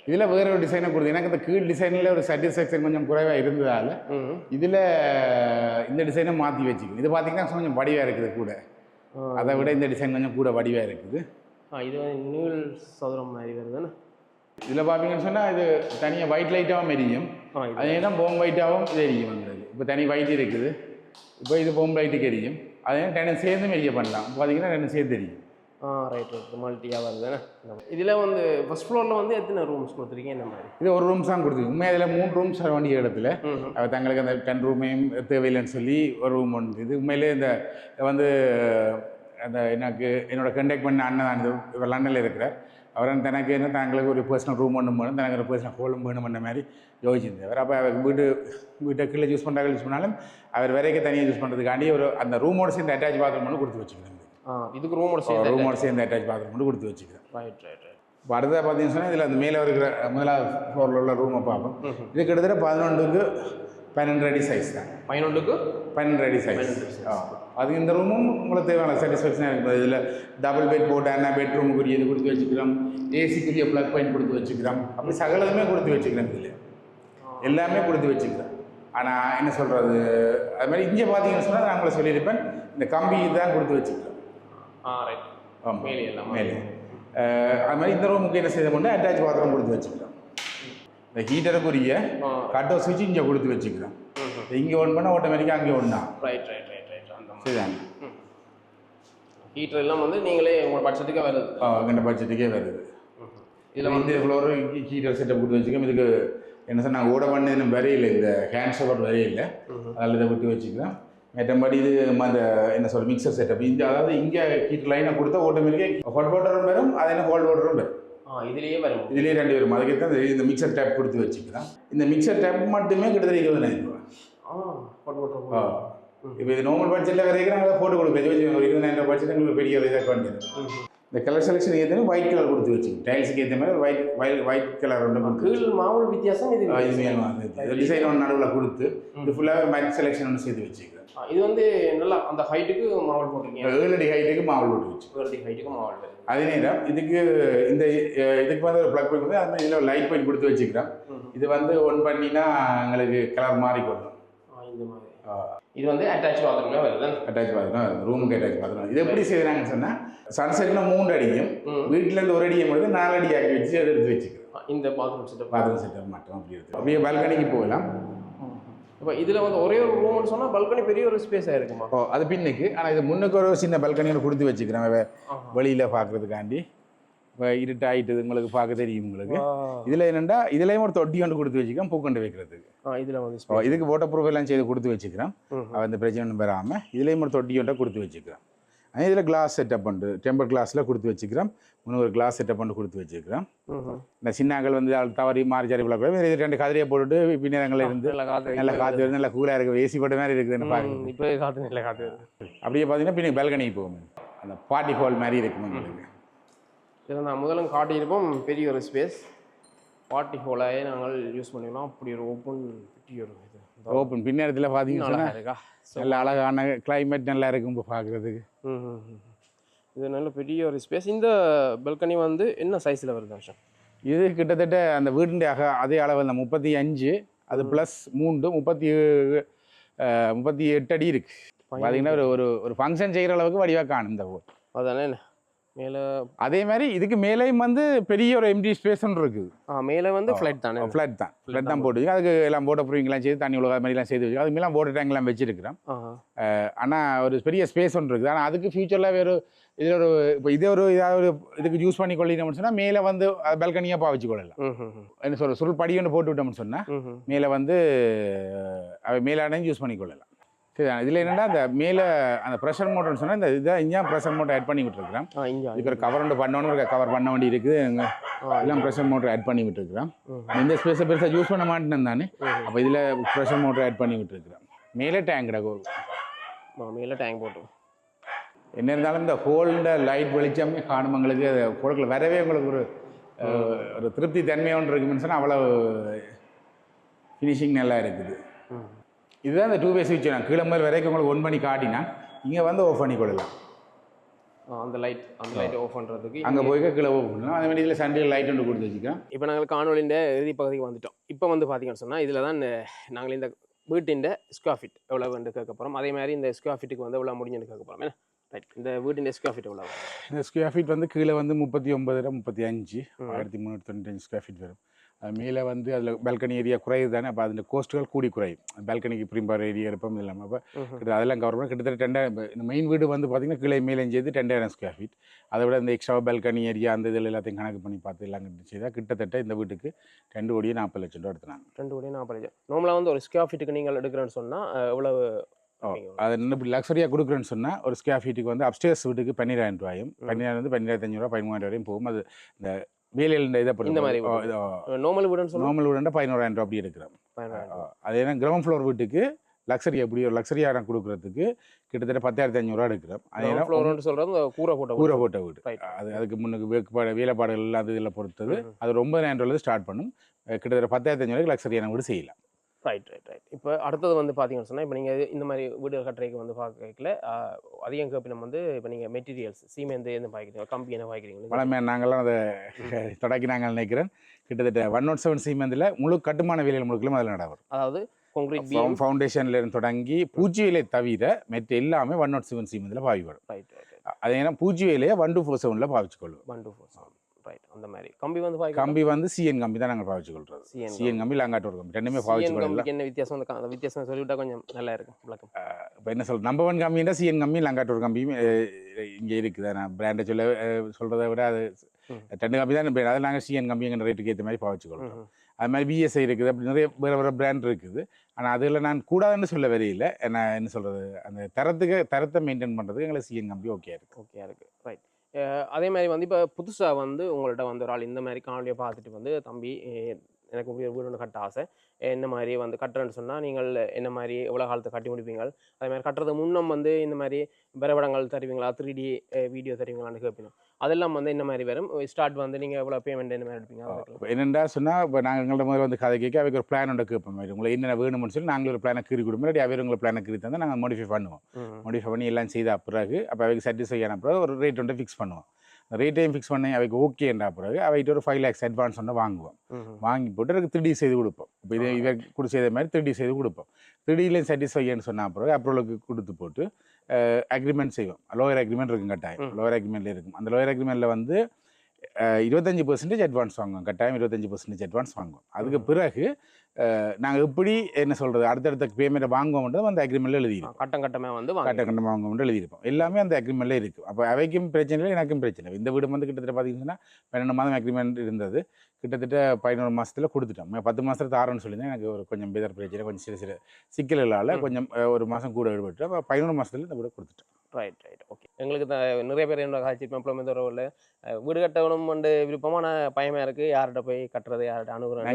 இதில் வேற ஒரு டிசைனை கொடுத்து எனக்கு இந்த கீழ் டிசைனில் ஒரு சாட்டிஸ்ஃபேக்ஷன் கொஞ்சம் குறைவாக இருந்ததால் இதில் இந்த டிசைனை மாற்றி வச்சுக்கணும். இது பார்த்தீங்கன்னா கொஞ்சம் வடிவாக இருக்குது கூட, அதை விட இந்த டிசைன் கொஞ்சம் கூட வடிவாக இருக்குது. இது நீள் சதுரம் மாதிரி வருதுன்னு. இதில் பார்த்தீங்கன்னு சொன்னால் இது தனியாக ஒயிட் லைட்டாகவும் எரியும், அதே தான் போம் ஒயிட்டாகவும் இது எரியும் வந்துடுது. இப்போ தனி ஒயிட் இருக்குது, இப்போ இது போம் லைட்டுக்கு எரியும். அதே ரெண்டும் சேர்ந்து மெரிய பண்ணலாம். பார்த்தீங்கன்னா 2 சேர்ந்து எரியும். ரைட். மல்ட்டியாக வருதுண்ணே. இதில் வந்து ஃபர்ஸ்ட் ஃப்ளோரில் வந்து எத்தனை ரூம்ஸ் கொடுத்துருக்கீங்க? இந்த மாதிரி இது ஒரு ரூம்ஸ் தான் கொடுத்துருக்கு. உண்மையாக இதில் 3 ரூம்ஸ் வர வேண்டிய இடத்துல தங்களுக்கு அந்த 10 ரூமையும் தேவையில்லைன்னு சொல்லி ஒரு ரூம் ஒன்று. இது உண்மையிலே இந்த வந்து அந்த எனக்கு என்னோட கண்டெக்ட் பண்ண அண்ணன் இவர் லண்டனில் இருக்கிறார். அவர் தனக்கு என்ன தங்களுக்கு ஒரு பர்சனல் ரூம் ஒன்று வேணும், தனக்கு ஒரு பர்சனல் ஹோலும் வேணும் பண்ண மாதிரி யோசிச்சிருந்தார். அப்போ அவர் வீட்டை கீழே யூஸ் பண்ணுறாங்க யூஸ் பண்ணாலும் அவர் வரைக்கும் தனியாக யூஸ் பண்ணுறதுக்காண்டி ஒரு அந்த ரூமோட சேர்ந்து அட்டாச் பாத்ரூம் ஒன்று கொடுத்து வச்சுக்கிறேன். இதுக்கு ரூமோட சேர்ந்து அட்டாச் பாத்ரூம் ஒன்று கொடுத்து வச்சுக்கிறேன். ரைட். இப்போ அடுத்ததாக பார்த்தீங்கன்னு சொன்னால் இதில் அந்த மேலே இருக்கிற 1வது ஃப்ளோரில் உள்ள ரூமை பார்ப்போம். இது கிட்டத்தட்ட 11க்கு 12 அடி சைஸ் தான். 11க்கு 12 அடி சைஸ். அது இந்த ரூமும் உங்களுக்கு தேவையான சாட்டிஸ்ஃபேக்ஷனாக இருக்குது. இதில் டபுள் பெட் போட்டு பெட்ரூமுக்குரிய இது கொடுத்து வச்சுக்கிறோம், ஏசிக்குரிய ப்ளக் பாயிண்ட் கொடுத்து வச்சுக்கிறோம், அப்படி சகலதுமே கொடுத்து வச்சுக்கிறோம். இதில் எல்லாமே கொடுத்து வச்சுக்கிறோம். ஆனால் என்ன சொல்கிறது, அது மாதிரி இங்கே பார்த்தீங்கன்னு சொன்னால் நான் உங்களை சொல்லியிருப்பேன், இந்த கம்பி தான் கொடுத்து வச்சுக்கிறோம். ரைட். மேலே அது மாதிரி இந்த ரூமுக்கு என்ன செய்யணும்னா அட்டாச் பாத்ரூம் கொடுத்து வச்சுக்கிறோம். இந்த ஹீட்டருக்குரிய கட் ஆஃப் சுவிட்ச் இங்கே கொடுத்து வச்சுக்கிறோம். இங்கே ஒன் பண்ணால் ஆட்டோமேட்டிக்காக அங்கே ஒன்றா. ரைட். சரிதாங்க. ஹீட்டர் எல்லாம் வந்து நீங்களே உங்கள் பட்ஜெட்டுக்கே வருது. எங்கள் பட்ஜெட்டுக்கே வருது. இதில் வந்து ஃப்ளோரு ஹீட்டர் செட்டப் கொடுத்து வச்சுக்கோம். இதுக்கு என்ன சார் நாங்கள் ஓட பண்ணு வரையில்லை, இந்த ஹேண்ட் சப்போர்ட் வரையில்லை, அதில் இதை விட்டு வச்சுக்கிறோம். மற்றபடி இது அந்த என்ன சொல்ற மிக்சர் செட்டப் இந்த அதாவது இங்கே ஹீட்டர் லைனை கொடுத்தா ஆட்டோமேட்டிக்காக ஹாட் வாட்டரும் வரும், அதே என்ன கோல்ட் வாட்டரும் வரும். இதுலேயே வரும். 2 வரும். அதுக்கு தான் இந்த மிக்சர் டேப் கொடுத்து வச்சுக்கிறோம். இந்த மிக்சர் டேப் மட்டுமே கிட்டத்தட்ட 20,000 ரூபா. இப்போ இது நார்மல் பட்ஜெட்டில் வரைக்கும் நாங்கள் போட்டு கொடுப்போம். ஒரு 20,000 பட்ஜெட் எங்களுக்கு பெரிய ஒரு இதாக கொண்டு இந்த கலர் செலெக்ஷன் ஏற்ற ஒயிட் கலர் கொடுத்து வச்சு டைல்ஸுக்கு ஏற்ற மாதிரி ஒயிட் கலர் ஒன்று கீழ் மாவுள் வித்தியாசம் இது டிசைன் ஒன்று நடுவில் கொடுத்து இது ஃபுல்லாகவே மேட் செலெக்ஷன் ஒன்று சேர்த்து வச்சுக்கிறேன். இது வந்து நல்லா அந்த ஹைட்டுக்கு மாவுள் போட்டிருக்கீங்க. 7 அடி ஹைட்டுக்கு மாவுள் போட்டு வச்சு 7 அடி ஹைட்டுக்கு மாவுள். அதே நேரம் இதுக்கு இதுக்கு வந்து ஒரு ப்ளக் பாயிண்ட் வந்து அந்த இதில் லைட் பாயிண்ட் கொடுத்து வச்சுக்கிறேன். இது வந்து ஒன் பண்ணினா எங்களுக்கு கலர் மாறிக்கொள்ளும். இந்த மாதிரி இது வந்து அட்டாச் பாத்ரூம்ல வருது. அட்டாச் பாத்ரூம் ரூமுக்கு அட்டாச் பாத்ரூம். இது எப்படி செய்யறாங்கன்னு சொன்னா சன்செட்ல 3 அடியும் வீட்டுல இருந்து 1 அடியும் வந்து 4 அடி ஆக்கி வச்சு அதை எடுத்து வச்சுக்கிறோம். இந்த பாத்ரூம் செட்டப் மட்டும் அப்படி இருக்கு. அப்படியே பால்கனிக்கு போகலாம். இப்போ இதில் வந்து ஒரே ஒரு ரூம்னு சொன்னால் பால்கனி பெரிய ஒரு ஸ்பேஸாக இருக்குமா? அது பின்னுக்கு. ஆனால் இது முன்னுக்கு ஒரு சின்ன பால்கனியோட கொடுத்து வச்சுக்கிறேன் வெளியில் பார்க்குறதுக்காண்டி. இப்போ இருட்டாயிட்டு உங்களுக்கு பார்க்க தெரியும் உங்களுக்கு. இதில் என்னென்னா இதுலேயும் ஒரு தொட்டி ஒன்று கொடுத்து வச்சுக்கிறேன் பூக்கொண்டு வைக்கிறதுக்கு. இதில் வந்து இதுக்கு வாட்டர் ப்ரூஃப் எல்லாம் செய்து கொடுத்து வச்சுக்கிறேன். அந்த பிரச்சனை ஒன்றும் பெறாமல் இதுலேயும் ஒரு தொட்டி ஒன்றை கொடுத்து வச்சுக்கிறேன். இதில் கிளாஸ் செட்டப் பண்ணு டெம்பர் கிளாஸில் கொடுத்து வச்சுக்கிறோம். ஒரு கிளாஸ் செட்டப் பண்ணி கொடுத்து வச்சுக்கிறோம். இந்த சின்னாக்கள் வந்து தவறி மாறி சரி விழா 2 கதிரையை போட்டுட்டு பின்னரங்களில் இருந்து நல்லா காற்று வருது, நல்லா கூலாக இருக்குது, ஏசி போட்ட மாதிரி இருக்குதுன்னு பாருங்க. இப்போ காற்று நல்லா காற்று வருது. அப்படியே பார்த்தீங்கன்னா பின்னுக்கு பால்கனிக்கு போகும். அந்த பார்ட்டி ஹால் மாதிரி இருக்கும் உங்களுக்கு. இதில் நான் முதலும் காட்டியிருப்போம் பெரிய ஒரு ஸ்பேஸ் பார்ட்டி ஹாலாகவே நாங்கள் யூஸ் பண்ணிக்கலாம். அப்படி ஒரு ஓப்பன் பின்னேரத்தில் பார்த்தீங்கன்னா இருக்கா நல்ல அழகான கிளைமேட் நல்லா இருக்கும் பார்க்குறதுக்கு. இது நல்ல பெரிய ஒரு ஸ்பேஸ். இந்த பால்கனி வந்து என்ன சைஸில் வருது விஷயம்? இது கிட்டத்தட்ட அந்த வீடுடைய அதே அளவு இந்த 35 அது ப்ளஸ் 3 38 அடி இருக்குது. பார்த்தீங்கன்னா ஒரு ஒரு ஃபங்க்ஷன் செய்கிற அளவுக்கு வடிவாக காணும் இந்த ஊர். அதானே மேலே அதே மாதிரி இதுக்கு மேலேயும் வந்து பெரிய ஒரு எம்டி ஸ்பேஸ் ஒன்று இருக்குது. மேலே வந்து ஃப்ளைட் தானே ஃப்ளைட் தான் போட்டு அதுக்கு எல்லாம் போட்டோ ப்ரூவிங்லாம் செய்து தண்ணி உலக மாதிரிலாம் செய்து வச்சு அதுக்கு மேலே போட்டோ டேங்க்லாம் வச்சுருக்கிறோம். ஆனால் ஒரு பெரிய ஸ்பேஸ் ஒன்று இருக்குது. ஆனால் அதுக்கு ஃபியூச்சரில் வேறு இதில் ஒரு இப்போ இதே ஒரு ஏதாவது இதுக்கு யூஸ் பண்ணி கொள்ளிட்டோம்னு சொன்னால் மேலே வந்து பால்கனியாக பாவிச்சு கொள்ளலாம். என்ன சொல்கிற சுருள் படி ஒன்று போட்டு விட்டோம்னு சொன்னால் மேலே வந்து மேலாடையும் யூஸ் பண்ணி கொள்ளலாம். சரி, இதில் என்னென்னா அந்த மேலே அந்த ப்ரெஷர் மோட்டர்னு சொன்னால் இந்த இதை இங்கே ப்ரெஷர் மோட்டர் ஆட் பண்ணி விட்டுருக்குறேன். இதுக்கு ஒரு கவர் ஒன்று பண்ணணும், கவர் பண்ண வேண்டி இருக்குது. எல்லாம் ப்ரெஷர் மோட்டர் ஆட் பண்ணி விட்டுருக்குறேன். இந்த ஸ்பேஸை பெருசாக யூஸ் பண்ண மாட்டேன்னு தானே. அப்போ இதில் ப்ரெஷர் மோட்டர் ஆட் பண்ணி விட்டுருக்குறேன். மேலே டேங்க் மேலே டேங்க் போட்டோம். என்ன இருந்தாலும் இந்த ஹோல்ட லைட் வெளிச்சமே காணும் எங்களுக்கு பொருட்கள் வரவே உங்களுக்கு ஒரு திருப்தி தன்மையாக இருக்குன்னு சொன்னால் அவ்வளோ ஃபினிஷிங் நல்லா இருக்குது. இதுதான் இந்த 2-way ஸ்விட்ச். நான் கீழே மேல் வரைக்கும் உங்களுக்கு 1 பண்ணி காட்டினா இங்கே வந்து ஆஃப் பண்ணி கொள்ளலாம். அந்த லைட் ஆஃப் பண்ணுறதுக்கு அங்கே போய் கீழே ஆஃப் பண்ணலாம். அதே மாதிரி இதில் சண்டையில் லைட் ஒன்று கொடுத்து வச்சுக்கலாம். இப்போ நாங்கள் காணொலியின் இறுதி பகுதிக்கு வந்துட்டோம். இப்போ வந்து பார்த்தீங்கன்னு சொன்னால் இதில் தான் நாங்கள் இந்த வீட்டின் ஸ்கொயர் ஃபீட் எவ்வளோ வந்து கேட்க போகிறோம். அதே மாதிரி இந்த ஸ்கொயர் ஃபீட்டுக்கு வந்து எவ்வளோ முடிஞ்சுன்னு கேட்க போகிறோம். ஏன்னா ரைட், இந்த வீட்டின் ஸ்கொயர் ஃபீட் எவ்வளோ? இந்த ஸ்கொயர் ஃபீட் வந்து கீழே வந்து 39,35 1395 ஸ்கொயர் ஃபீட் வரும். அது மேலே வந்து அதில் பால்கனி ஏரியா குறையுது தானே. அப்போ அதில் கோஸ்ட்டுகள் கூடி குறையும். பால்கனிக்கு ப்ரீம்பர் ஏரியா இருப்போம் இல்லாமல் அப்போ அதெல்லாம் கவர் பண்ணி கிட்டத்தட்ட 2000. இந்த மெயின் வீடு வந்து பார்த்திங்கன்னா கீழே மேலே செய்து 2000 ஸ்கொயர் ஃபீட். அதை விட இந்த எக்ஸ்ட்ரா பால்கனி ஏரியா அந்த இதில் எல்லாத்தையும் கணக்கு பண்ணி பார்த்து எல்லாம் செய்தால் கிட்டத்தட்ட இந்த வீட்டுக்கு 2,40,00,000 எடுத்துனாங்க. 2,40,00,000. நார்மலாக வந்து ஒரு ஸ்கொயர் ஃபீட்டுக்கு நீங்கள் எடுக்கிறேன்னு சொன்னால் எவ்வளவு? அது இன்னும் இப்படி லக்ஸரியாக கொடுக்குறேன்னு சொன்னால் ஒரு ஸ்கொயர் ஃபீட்டுக்கு வந்து அப்ஸ்டேர்ஸ் வீட்டுக்கு 12,000 ரூபாயும் 12,500 13,000 வரையும் போகும். அது இந்த வேலையில் இதை இந்த மாதிரி நார்மல் வீடுன்னு நார்மல் வீடுன்னா 11,000 ரூபா அப்படி எடுக்கிறோம். அது ஏன்னா கிரவுண்ட் ஃப்ளோர் வீட்டுக்கு லக்ஸரி எப்படி ஒரு லக்ஸரியாக கொடுக்குறதுக்கு கிட்டத்தட்ட 10,500 எடுக்கிறோம். அது சொல்கிறது கூரை போட்ட வீடு. அதுக்கு முன்னுக்கு வேலைப்பாடுகள் எல்லாம் அது இதில் பொறுத்தது. அது 9,000 ஸ்டார்ட் பண்ணும். கிட்டத்தட்ட 10,500 லக்ஸரியான வீடு செய்யலாம். ரைட். இப்போ அடுத்தது வந்து பார்த்தீங்கன்னு சொன்னால் இப்போ நீங்கள் இந்த மாதிரி வீடு கட்டுறைக்கு வந்து பார்க்கல அதிகம் கேப்பினம் வந்து இப்போ நீங்கள் மெட்டீரியல்ஸ் சீமெந்து என்ன பாய்க்கிறீங்க, கம்பி என்ன பாய்க்கிறீங்க? பழமே நாங்கள்லாம் அதை தொடக்கி நாங்கள் நினைக்கிறேன். கிட்டத்தட்ட 107 சீமெந்தில் முழு கட்டுமான வேலைகள் முழுக்கலும் அதில் நடக்கும். அதாவது ஃபவுண்டேஷன்ல இருந்து தொடங்கி பூச்சி வேலையை தவிர மற்ற எல்லாமே 107 சீமெந்தில் பாவிப்படும். ரைட். அது ஏன்னா பூச்சி வேலையை 1247 பாவிச்சுக்கொள்ளும். 1247 ரைட். அந்த மாதிரி கம்பி வந்து சிஎன் கம்பி தான் நாங்கள் பாவிச்சுக்கொள்றோம். சிஎன் கம்பி லாங்காட்டோர் கம்பி ரெண்டுமே பாவிச்சுக்கொள்ளலாம். என்ன வித்தியாசம்? அந்த வித்தியாசம் சொல்லிவிட்டா கொஞ்சம் நல்லா இருக்கும். இப்போ என்ன சொல்ற நம்பர் 1 கம்பின்னா சிஎன் கம்பி லாங்காட்டோர் கம்பியும் இங்கே இருக்குது. நான் பிராண்டை சொல்கிறத விட அது 2 கம்பி தான். அதை நாங்கள் சிஎன் கம்பிங்கிற ரேட்டுக்கு ஏற்ற மாதிரி பாவிச்சுக்கொள்றோம். அது மாதிரி பிஎஸ்ஐ இருக்குது. அப்படி நிறைய வேறு பிராண்ட் இருக்குது. ஆனால் அதில் நான் கூடாதுன்னு சொல்ல வரையில்லை. நான் என்ன சொல்கிறது, அந்த தரத்தை மெயின்டைன் பண்ணுறதுக்கு எங்களுக்கு சிஎன் கம்பி ஓகே இருக்குது. ரைட். அதே மாதிரி வந்து இப்போ புதுசாக வந்து உங்கள்கிட்ட வந்து ஒரு ஆள் இந்த மாதிரி காணொலியை பார்த்துட்டு வந்து தம்பி எனக்கு இப்படி ஒரு வீடு ஒன்று கட்ட ஆசை, என்ன மாதிரி வந்து கட்டுறேன்னு சொன்னால் நீங்கள் என்ன மாதிரி எவ்வளோ காலத்தை கட்டி முடிப்பீங்க, அதே மாதிரி கட்டுறது முன்னம் வந்து இந்த மாதிரி வரைபடங்கள் தருவீங்களா, 3D வீடியோ தருவீங்களான்னு கேட்பீங்க. அதெல்லாம் வந்து என்ன மாதிரி வரும், ஸ்டார்ட் வந்து நீங்கள் எவ்வளோ பேமெண்ட் என்ன மாதிரி எடுப்பீங்க? என்னென்னா சொன்னால் இப்போ நாங்கள் எங்கள்கிட்ட முதல்ல வந்து கதை கேட்க அவைக்கு ஒரு பிளான் ஒன்று கேட்போம். மாதிரி உங்களுக்கு என்னென்ன வேணும்னு சொல்லி நாங்கள் ஒரு பிளானை கீறி கொடுப்போம். இல்லாட்டி அவைக்கு உங்களை பிளானை கீறி தந்தால் நாங்கள் மாடிஃபை பண்ணுவோம். மாடிஃபை பண்ணி எல்லாம் செய்த பிறகு அப்போ அவைக்கு சாட்டிஸ்ஃபை ஆன பிறகு ஒரு ரேட் ஒன்று ஃபிக்ஸ் பண்ணுவோம். ரேட்டையும் ஃபிக்ஸ் பண்ணி அவைக்கு ஓகேன்ற பிறகு அவைகிட்ட ஒரு 5 lakhs அட்வான்ஸ் ஒன்று வாங்குவோம். வாங்கி போட்டு அதுக்கு 3D செய்து கொடுப்போம். இப்போ இதை இவர் கூட செய்த மாதிரி 3D செய்து கொடுப்போம். 3Dலையும் சாட்டிஸ்ஃபைன்னு சொன்ன பிறகு அப்ரூவலுக்கு கொடுத்து போட்டு அக்ரிமெண்ட் செய்வோம். லோயர் அக்ரிமெண்ட் இருக்கும் கட்டாயம். லோயர் அக்ரிமெண்ட்டில் இருக்கும். அந்த லோயர் அக்ரிமெண்ட்டில் வந்து 25% அட்வான்ஸ் வாங்குவோம். கட்டாயம் 25% அட்வான்ஸ் வாங்குவோம். அதுக்கு பிறகு நாங்கள் எப்படி என்ன சொல்கிறது அடுத்தடுத்த பேமெண்ட்டை வாங்குவோம்ன்றது அந்த அக்ரிமெண்ட்டில் எழுதியிருப்போம். கட்டமாக வந்து கட்டமாக வாங்குவோம்னு எழுதியிருப்போம். எல்லாமே அந்த அக்ரிமெண்ட்டில் இருக்கும். அப்போ அவைக்கும் பிரச்சனை இல்லை, எனக்கும் பிரச்சனை இல்லை. இந்த வீடு வந்து கிட்டத்தட்ட பார்த்தீங்கன்னா 12 மாதம் அக்ரிமெண்ட் இருந்தது. கிட்டத்தட்ட 11 மாதத்தில் கொடுத்துட்டோம். 10 மாதத்துல தாரன்னு சொல்லியிருந்தேன். எனக்கு ஒரு கொஞ்சம் பேதர் பிரச்சனை, கொஞ்சம் சில சிக்கல்களால் கொஞ்சம் ஒரு மாதம் கூட ஈடுபட்டு அப்போ 11 மாதத்துல இந்த வீடு கொடுத்துட்டோம். Right right okay. எங்களுக்கு நிறைய பேர் என்ன காய்ச்சிருப்பேன் எம்ப்ளாய்மெண்ட் உறவில் வீடு கட்டணும் வந்து விருப்பமான பயமாக இருக்குது. யார்கிட்ட போய் கட்டுறது, யார்கிட்ட அணுகுறோம்.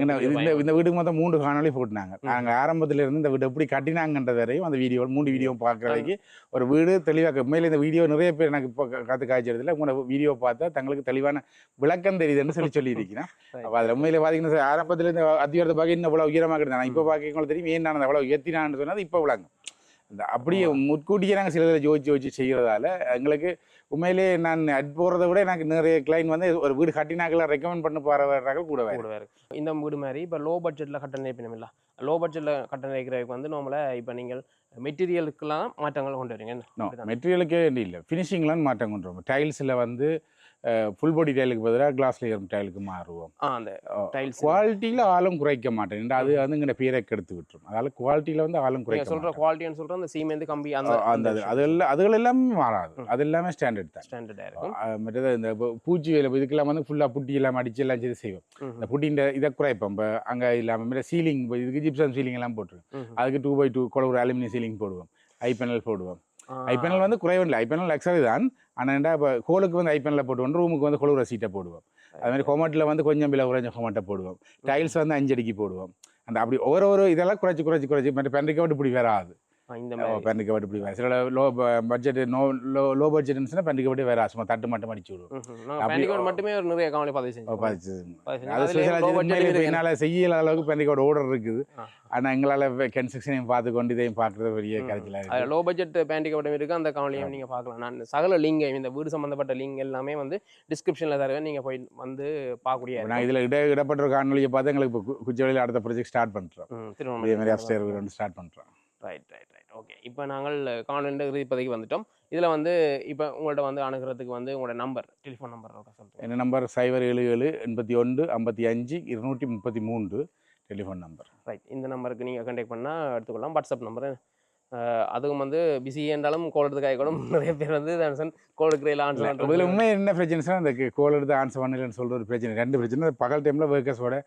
இந்த வீட்டுக்கு மொத்தம் 3 காணொலி போட்டுனாங்க. நாங்கள் ஆரம்பத்தில் இருந்து இந்த வீடு எப்படி கட்டினாங்கன்ற வரையும் அந்த வீடியோ 3 வீடியோ பார்க்குறதுக்கு ஒரு வீடு தெளிவாக உண்மையில இந்த வீடியோ நிறைய பேர் எனக்கு இப்போ காத்து காய்ச்சறதில்ல. உங்களோட வீடியோ பார்த்தா தங்களுக்கு தெளிவான விளக்கம் தெரியுதுன்னு சொல்லியிருக்கிறேன். அப்போ அதில் உண்மையில பார்த்தீங்கன்னா ஆரம்பத்தில் இந்த அத்தியாரத்தை பார்க்க இன்னும் இவ்வளோ உயரமாக இருந்தாங்க. இப்போ பார்க்க தெரியும் ஏன் நான் அவ்வளோ உயர்த்தினான்னு சொன்னது இப்போ விளங்கும். இந்த அப்படியே முன்கூட்டியே நாங்கள் சில இதில் ஜோதிச்சு செய்கிறதால எங்களுக்கு உண்மையிலே நான் அட் போகிறத விட எனக்கு நிறைய கிளைண்ட் வந்து ஒரு வீடு கட்டினாக்கெல்லாம் ரெக்கமெண்ட் பண்ண போகிறவர்கள் கூடவே இருக்குது. இந்த வீடு மாதிரி இப்போ லோ பட்ஜெட்டில் கட்ட நினைப்பினோம் இல்லை, லோ பட்ஜெட்டில் கட்ட நினைக்கிறதுக்கு வந்து நார்மலாக இப்போ நீங்கள் மெட்டீரியலுக்கெல்லாம் மாற்றங்கள் கொண்டு வரீங்க. மெட்டீரியலுக்கே இல்லை, ஃபினிஷிங்லாம் மாற்றம் கொண்டு வரும். டைல்ஸில் வந்து ஃபுல் பாடி டைலுக்கு பதிலாக கிளாஸ் லேயர் டைலுக்கு மாறுவோம். அந்த டைல்ஸ் குவாலிட்டியில் ஆளும் குறைக்க மாட்டேன். அது வந்து இங்கே பேரை கெடுத்து விட்டுரும். அதனால் குவாலிட்டியில் வந்து ஆளும் குறைக்க சொல்கிற குவாலிட்டின்னு சொல்கிற அந்த சீமெந்து கம்பி அந்த அதுகள் எல்லாமே மாறாது. அது எல்லாமே ஸ்டாண்டர்ட் தான். ஸ்டாண்டர்டாக இருக்கும். மற்றது இந்த பூச்சி வேலை இதுக்கெல்லாம் வந்து ஃபுல்லாக புட்டி எல்லாம் அடிச்சு எல்லாம் செய்து செய்வோம். இந்த புட்டின்ற இதை குறைப்போம். இப்போ அங்கே இல்லாமல் சீலிங் இதுக்கு ஜிப்சம் சீலிங் எல்லாம் போட்டுருவோம். அதுக்கு 2x2 கொலவுறு அலுமினியம் சீலிங் போடுவோம். ஐபேனல் போடுவோம். ஐபேனல் வந்து குறைவில்லை, ஐபேனல் லக்ஸரி தான். ஆனால் இப்போ ஹோலுக்கு வந்து ஐபேனலில் போட்டுவோம், ரூமுக்கு வந்து கொழுவுற சீட்டை போடுவோம். அதுமாதிரி ஹோமட்டில் வந்து கொஞ்சம் விலை குறைஞ்ச ஹோமட்டை போடுவோம். டைல்ஸ் வந்து 5 அடிக்கு போடுவோம். அந்த அப்படி ஒரு இதெல்லாம் குறைச்சி மற்ற பெண்ணிக்க விட்டு இப்படி வராது. பெண்ணிக்க விட்டு இப்படி வேறு சில லோ பட்ஜெட் லோ பட்ஜெட்னு பெண்ணிக்க விட்டு வேற சும்மா தட்டு மட்டும் அடிச்சு விடுவோம். மட்டுமே ஒரு நிறைய கவலை பதிச்சு என்னால் செய்யல அளவுக்கு பெண்ணிக்கோட ஓர்டர் இருக்குது. ஆனால் எங்களால் கன்ஸ்ட்ரக்ஷனையும் பார்த்து கொண்டு இதையும் பார்க்குறது பெரிய கருத்தில் லோ பட்ஜெட் பேண்டிகோட்டம் இருக்குது. அந்த கவலையும் நீங்கள் பார்க்கலாம். நான் சகல லிங்க் இந்த வீடு சம்மந்தப்பட்ட லிங்க் எல்லாமே வந்து டிஸ்கிரிப்ஷனில் தருவேன், நீங்கள் போய் வந்து பார்க்கக்கூடிய. நான் இதில் இடப்பட்ட காணொலியை பார்த்து எங்களுக்கு இப்போ குச்சவெளியில் அடுத்த ப்ராஜெக்ட் ஸ்டார்ட் பண்ணுறோம். இதேமாதிரி அப்ஸ்டேர் வீடு ஸ்டார்ட் பண்ணுறோம். Right right right okay. இப்போ நாங்கள் கான்வென்ட் இப்போதைக்கு வந்துட்டோம். இதில் வந்து இப்போ உங்கள்கிட்ட வந்து அணுகிறதுக்கு வந்து உங்களோட நம்பர், டெலிஃபோன் நம்பர் சொல்லுங்கள். என்ன நம்பர் 077 81 55 233 டெலிஃபோன் நம்பர். ரைட், இந்த நம்பருக்கு நீங்கள் கான்டாக்ட் பண்ணால் எடுத்துக்கலாம். வாட்ஸ்அப் நம்பரு அதுவும் வந்து பிஸி என்றாலும் கோல் எடுத்துக்காக கூட நிறைய பேர் வந்து கோல் எடுக்கிற ஆன்சர். இதில் உண்மை என்ன பிரச்சனைனா அந்த கோல் எடுத்து ஆன்சர் பண்ணலன்னு சொல்கிற ஒரு பிரச்சனை. 2 பிரச்சனை. பகல் டைமில் ஒர்க்கர்ஸோட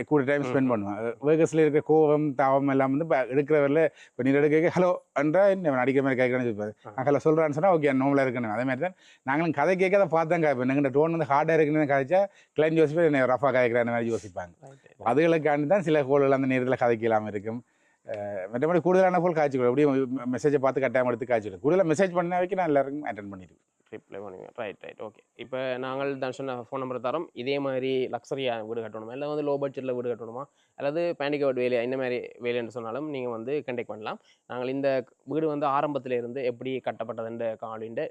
கூட டைம் ஸ்பெண்ட் பண்ணுவேன். ஒர்க்கர்ஸில் இருக்கிற கோவம் தாவம் எல்லாம் வந்து இப்போ எடுக்கிறவரில் இப்போ நீ எடுக்க ஹலோ என்றா என்ன அடிக்கிற மாதிரி கேட்குறேன்னு சொல்லுவாரு. நான் ஹலோ சொல்கிறான்னு சொன்னால் ஓகே நார்மலாக இருக்கணும். அதே மாதிரி தான் நாங்களும் கதை கேட்க பார்த்தேன் கேட்பேன். எங்கள் டோன் வந்து ஹார்டாக இருக்குன்னு கதைச்சா கிளைண்ட் யோசிப்பேன் என்ன ரஃபாக கதைக்கிற மாதிரி யோசிப்பாங்க. அதுகளுக்காண்டி தான் சில கோல்கள் அந்த நேரத்தில் கதைக்கலாமல் இருக்கும். மற்றபடி கூடுதலான போல் காய்ச்சிக்கணும். அப்படியே மெசேஜை பார்த்து கட்டாயம் எடுத்து காய்ச்சிடும். கூடுதலாக மெசேஜ் பண்ண வைக்க நான் எல்லாருக்கும் அட்டென்ட் பண்ணிடுவேன், ரிப்ளை பண்ணுவேன். Right right okay. இப்போ நாங்கள் தான் சொன்ன ஃபோன் நம்பர் தரோம். இதே மாதிரி லக்ஸரியாக வீடு கட்டணுமா, இல்லை வந்து லோ பட்ஜெட்டில் வீடு கட்டணுமா, அல்லது பேண்டிகோட் வேலை இந்த மாதிரி வேலைன்னு சொன்னாலும் நீங்கள் வந்து கண்டெக்ட் பண்ணலாம். நாங்கள் இந்த வீடு வந்து ஆரம்பத்தில் இருந்து எப்படி கட்டப்பட்டதுன்ற காலின்ற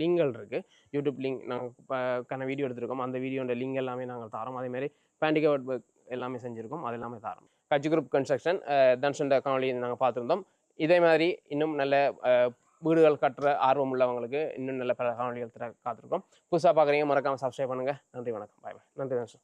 லிங்கல் இருக்குது. யூடியூப் லிங்க் நாங்கள் வீடியோ எடுத்துருக்கோம். அந்த வீடியோட லிங்க் எல்லாமே நாங்கள் தரோம். அதேமாதிரி பேண்டிகோட் எல்லாமே செஞ்சுருக்கோம், அது எல்லாமே தரோம். கட்சி குரூப் கன்ஸ்ட்ரக்ஷன் தன்ஷண்ட காணொலி நாங்கள் பார்த்துருந்தோம். இதே மாதிரி இன்னும் நல்ல வீடுகள் கட்டுற ஆர்வம் உள்ளவங்களுக்கு இன்னும் நல்ல பல காணொலிகள் காத்திருக்கோம். புதுசாக பார்க்குறீங்க, மறக்காமல் சப்ஸ்கிரைப் பண்ணுங்கள். நன்றி, வணக்கம், பாய் பாய். நன்றி தன்ஷன்.